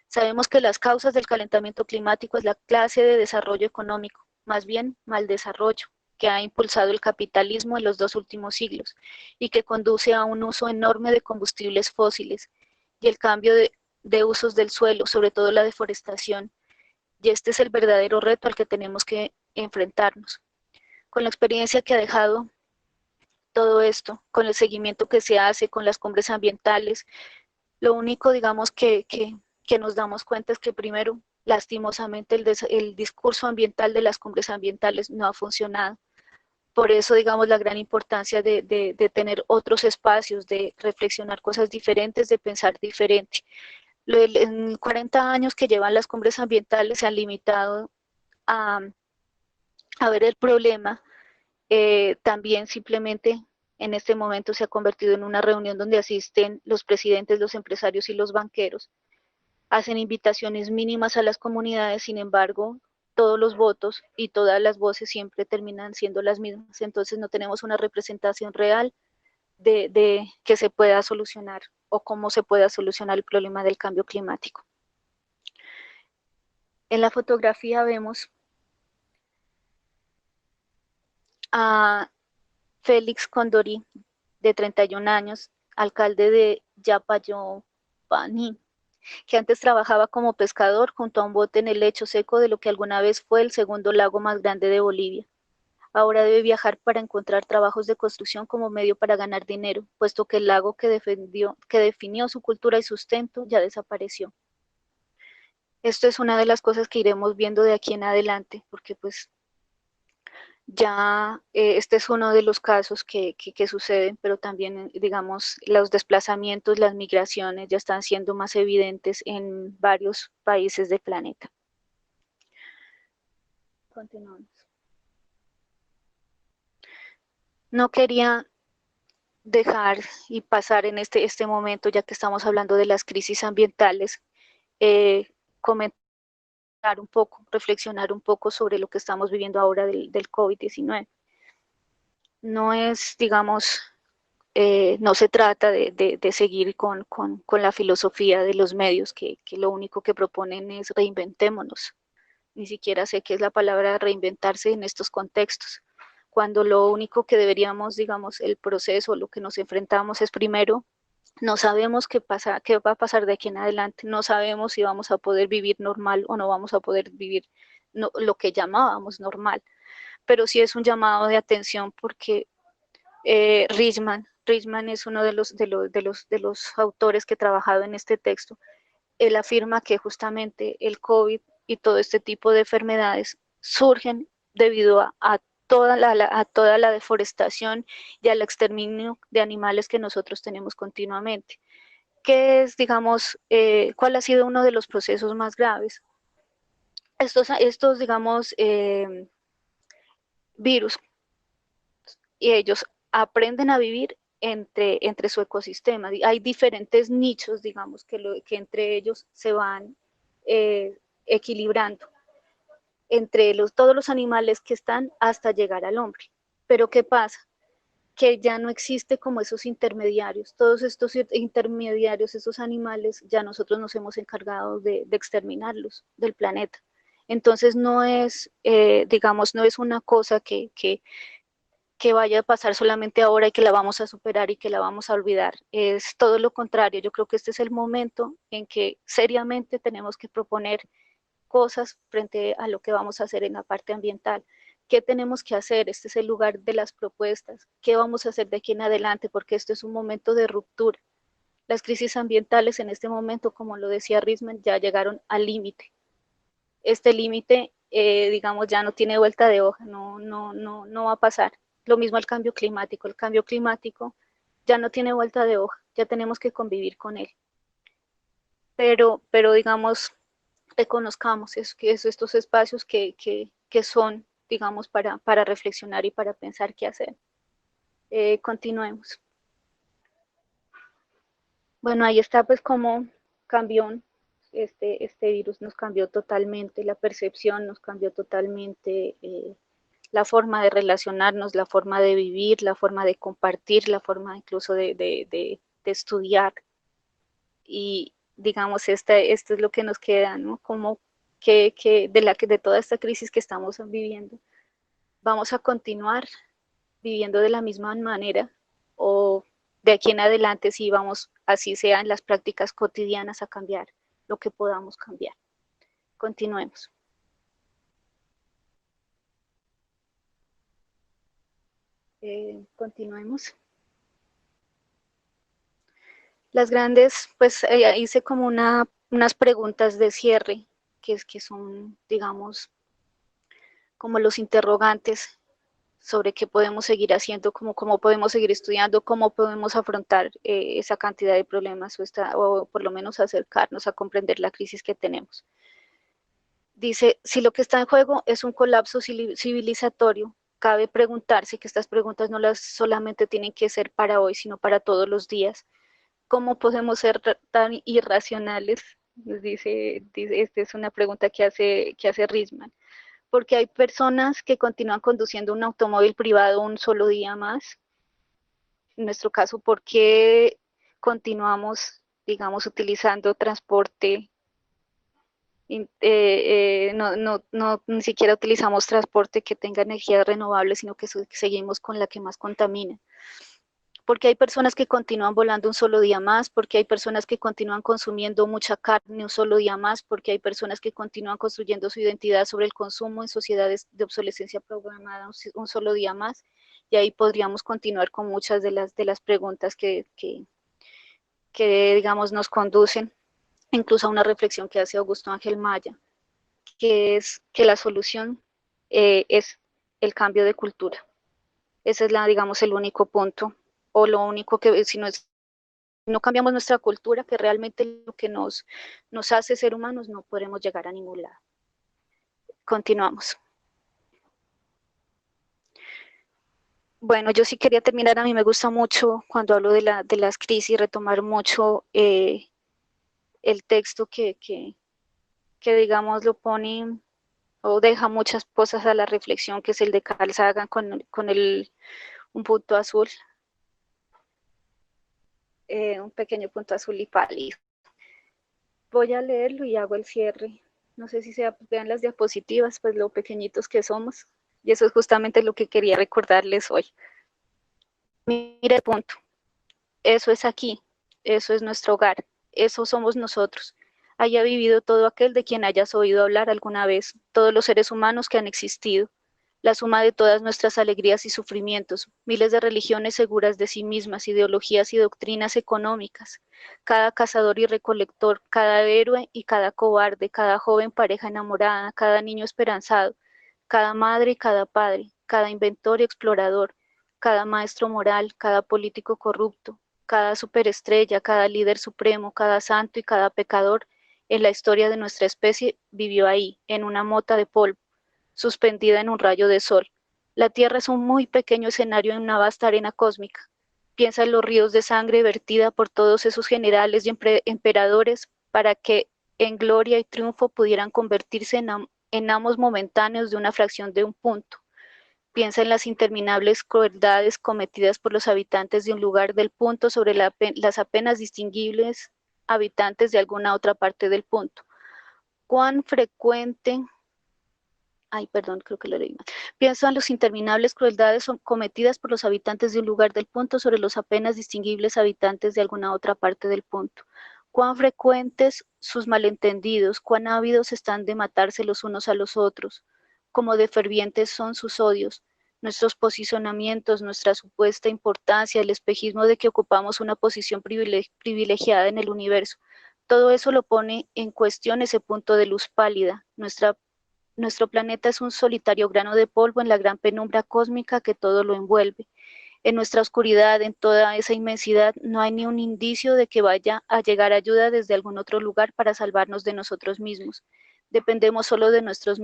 Sabemos que las causas del calentamiento climático es la clase de desarrollo económico, más bien mal desarrollo, que ha impulsado el capitalismo en los 2 últimos siglos y que conduce a un uso enorme de combustibles fósiles y el cambio de usos del suelo, sobre todo la deforestación. Y este es el verdadero reto al que tenemos que enfrentarnos. Con la experiencia que ha dejado todo esto, con el seguimiento que se hace, con las cumbres ambientales, lo único, digamos, que nos damos cuenta es que primero, lastimosamente, el discurso ambiental de las cumbres ambientales no ha funcionado. Por eso, digamos, la gran importancia de tener otros espacios, de reflexionar cosas diferentes, de pensar diferente. En 40 años que llevan las cumbres ambientales se han limitado a, a ver el problema. También simplemente en este momento se ha convertido en una reunión donde asisten los presidentes, los empresarios y los banqueros, hacen invitaciones mínimas a las comunidades, sin embargo, todos los votos y todas las voces siempre terminan siendo las mismas. Entonces no tenemos una representación real de que se pueda solucionar o cómo se pueda solucionar el problema del cambio climático. En la fotografía vemos a Félix Condori, de 31 años, alcalde de Yapayopani, que antes trabajaba como pescador junto a un bote en el lecho seco de lo que alguna vez fue el segundo lago más grande de Bolivia. Ahora debe viajar para encontrar trabajos de construcción como medio para ganar dinero, puesto que el lago que definió su cultura y sustento ya desapareció. Esto es una de las cosas que iremos viendo de aquí en adelante, porque pues ya este es uno de los casos que suceden, pero también, digamos, los desplazamientos, las migraciones ya están siendo más evidentes en varios países del planeta. Continuamos. No quería dejar y pasar en este momento, ya que estamos hablando de las crisis ambientales, comentar un poco, reflexionar un poco sobre lo que estamos viviendo ahora del COVID-19. No es, digamos, no se trata de seguir con la filosofía de los medios que lo único que proponen es reinventémonos. Ni siquiera sé qué es la palabra reinventarse en estos contextos, cuando lo único que deberíamos, digamos, el proceso, lo que nos enfrentamos es primero, no sabemos qué va a pasar de aquí en adelante, no sabemos si vamos a poder vivir normal o no vamos a poder vivir lo que llamábamos normal, pero sí es un llamado de atención porque Richman es uno de los autores que ha trabajado en este texto. Él afirma que justamente el COVID y todo este tipo de enfermedades surgen debido a toda la deforestación y al exterminio de animales que nosotros tenemos continuamente. ¿Qué es, digamos, cuál ha sido uno de los procesos más graves? Estos digamos, virus, y ellos aprenden a vivir entre su ecosistema. Hay diferentes nichos, digamos, que entre ellos se van equilibrando entre todos los animales que están hasta llegar al hombre. Pero ¿qué pasa? Que ya no existe como esos intermediarios. Todos estos intermediarios, esos animales, ya nosotros nos hemos encargado de exterminarlos del planeta. Entonces no es, digamos, no es una cosa que vaya a pasar solamente ahora y que la vamos a superar y que la vamos a olvidar. Es todo lo contrario. Yo creo que este es el momento en que seriamente tenemos que proponer cosas frente a lo que vamos a hacer en la parte ambiental. ¿Qué tenemos que hacer? Este es el lugar de las propuestas. ¿Qué vamos a hacer de aquí en adelante? Porque esto es un momento de ruptura. Las crisis ambientales en este momento, como lo decía Risman, ya llegaron al límite. Este límite, digamos, ya no tiene vuelta de hoja, no va a pasar. Lo mismo el cambio climático. El cambio climático ya no tiene vuelta de hoja, ya tenemos que convivir con él. Pero digamos, reconozcamos estos espacios que son, digamos, para reflexionar y para pensar qué hacer. Continuemos. Bueno, ahí está pues cómo cambió este virus, nos cambió totalmente la percepción, nos cambió totalmente la forma de relacionarnos, la forma de vivir, la forma de compartir, la forma incluso de estudiar. Y digamos, esto es lo que nos queda, ¿no? Como de toda esta crisis que estamos viviendo, vamos a continuar viviendo de la misma manera o de aquí en adelante si vamos, así sea en las prácticas cotidianas, a cambiar lo que podamos cambiar. Continuemos. Continuemos. Las grandes, pues hice como unas preguntas de cierre, que son, digamos, como los interrogantes sobre qué podemos seguir haciendo, cómo podemos seguir estudiando, cómo podemos afrontar esa cantidad de problemas o por lo menos acercarnos a comprender la crisis que tenemos. Dice, si lo que está en juego es un colapso civilizatorio, cabe preguntarse que estas preguntas no las solamente tienen que ser para hoy, sino para todos los días. ¿Cómo podemos ser tan irracionales Esta es una pregunta que hace Risman. Porque hay personas que continúan conduciendo un automóvil privado un solo día más. En nuestro caso, ¿por qué continuamos, digamos, utilizando transporte? Ni siquiera utilizamos transporte que tenga energías renovables, sino que seguimos con la que más contamina. Porque hay personas que continúan volando un solo día más, porque hay personas que continúan consumiendo mucha carne un solo día más, porque hay personas que continúan construyendo su identidad sobre el consumo en sociedades de obsolescencia programada un solo día más. Y ahí podríamos continuar con muchas de las preguntas que digamos, nos conducen incluso a una reflexión que hace Augusto Ángel Maya, que es que la solución es el cambio de cultura. Ese es, digamos, el único punto, o lo único que, si no cambiamos nuestra cultura, que realmente lo que nos hace ser humanos, no podremos llegar a ningún lado. Continuamos. Bueno, yo sí quería terminar, a mí me gusta mucho cuando hablo de las crisis, retomar mucho el texto que digamos lo pone o deja muchas cosas a la reflexión, que es el de Carl Sagan con un punto azul, un pequeño punto azul y pálido. Voy a leerlo y hago el cierre. No sé si se vean las diapositivas, pues lo pequeñitos que somos. Y eso es justamente lo que quería recordarles hoy. Mira el punto. Eso es aquí. Eso es nuestro hogar. Eso somos nosotros. Haya vivido todo aquel de quien hayas oído hablar alguna vez, todos los seres humanos que han existido, la suma de todas nuestras alegrías y sufrimientos, miles de religiones seguras de sí mismas, ideologías y doctrinas económicas, cada cazador y recolector, cada héroe y cada cobarde, cada joven pareja enamorada, cada niño esperanzado, cada madre y cada padre, cada inventor y explorador, cada maestro moral, cada político corrupto, cada superestrella, cada líder supremo, cada santo y cada pecador en la historia de nuestra especie vivió ahí, en una mota de polvo, suspendida en un rayo de sol. La Tierra es un muy pequeño escenario en una vasta arena cósmica. Piensa en los ríos de sangre vertida por todos esos generales y emperadores para que en gloria y triunfo pudieran convertirse en amos momentáneos de una fracción de un punto. Piensa en las interminables crueldades cometidas por los habitantes de un lugar del punto sobre las apenas distinguibles habitantes de alguna otra parte del punto. Cuán frecuente creo que lo leí mal. Pienso en las interminables crueldades cometidas por los habitantes de un lugar del punto sobre los apenas distinguibles habitantes de alguna otra parte del punto. Cuán frecuentes sus malentendidos, cuán ávidos están de matarse los unos a los otros, como de fervientes son sus odios, nuestros posicionamientos, nuestra supuesta importancia, el espejismo de que ocupamos una posición privilegiada en el universo. Todo eso lo pone en cuestión ese punto de luz pálida, nuestro planeta es un solitario grano de polvo en la gran penumbra cósmica que todo lo envuelve. En nuestra oscuridad, en toda esa inmensidad, no hay ni un indicio de que vaya a llegar ayuda desde algún otro lugar para salvarnos de nosotros mismos. Dependemos solo de nosotros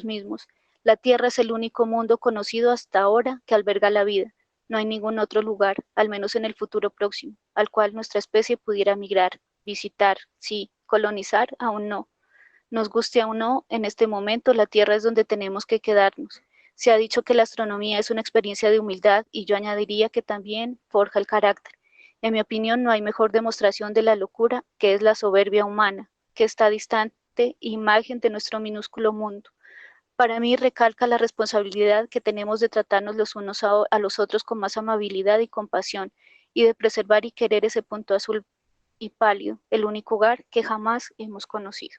mismos. La Tierra es el único mundo conocido hasta ahora que alberga la vida. No hay ningún otro lugar, al menos en el futuro próximo, al cual nuestra especie pudiera migrar, visitar, sí, colonizar, aún no. Nos guste o no, en este momento la Tierra es donde tenemos que quedarnos. Se ha dicho que la astronomía es una experiencia de humildad y yo añadiría que también forja el carácter. En mi opinión, no hay mejor demostración de la locura que es la soberbia humana, que está distante imagen de nuestro minúsculo mundo. Para mí recalca la responsabilidad que tenemos de tratarnos los unos a los otros con más amabilidad y compasión y de preservar y querer ese punto azul y pálido, el único hogar que jamás hemos conocido.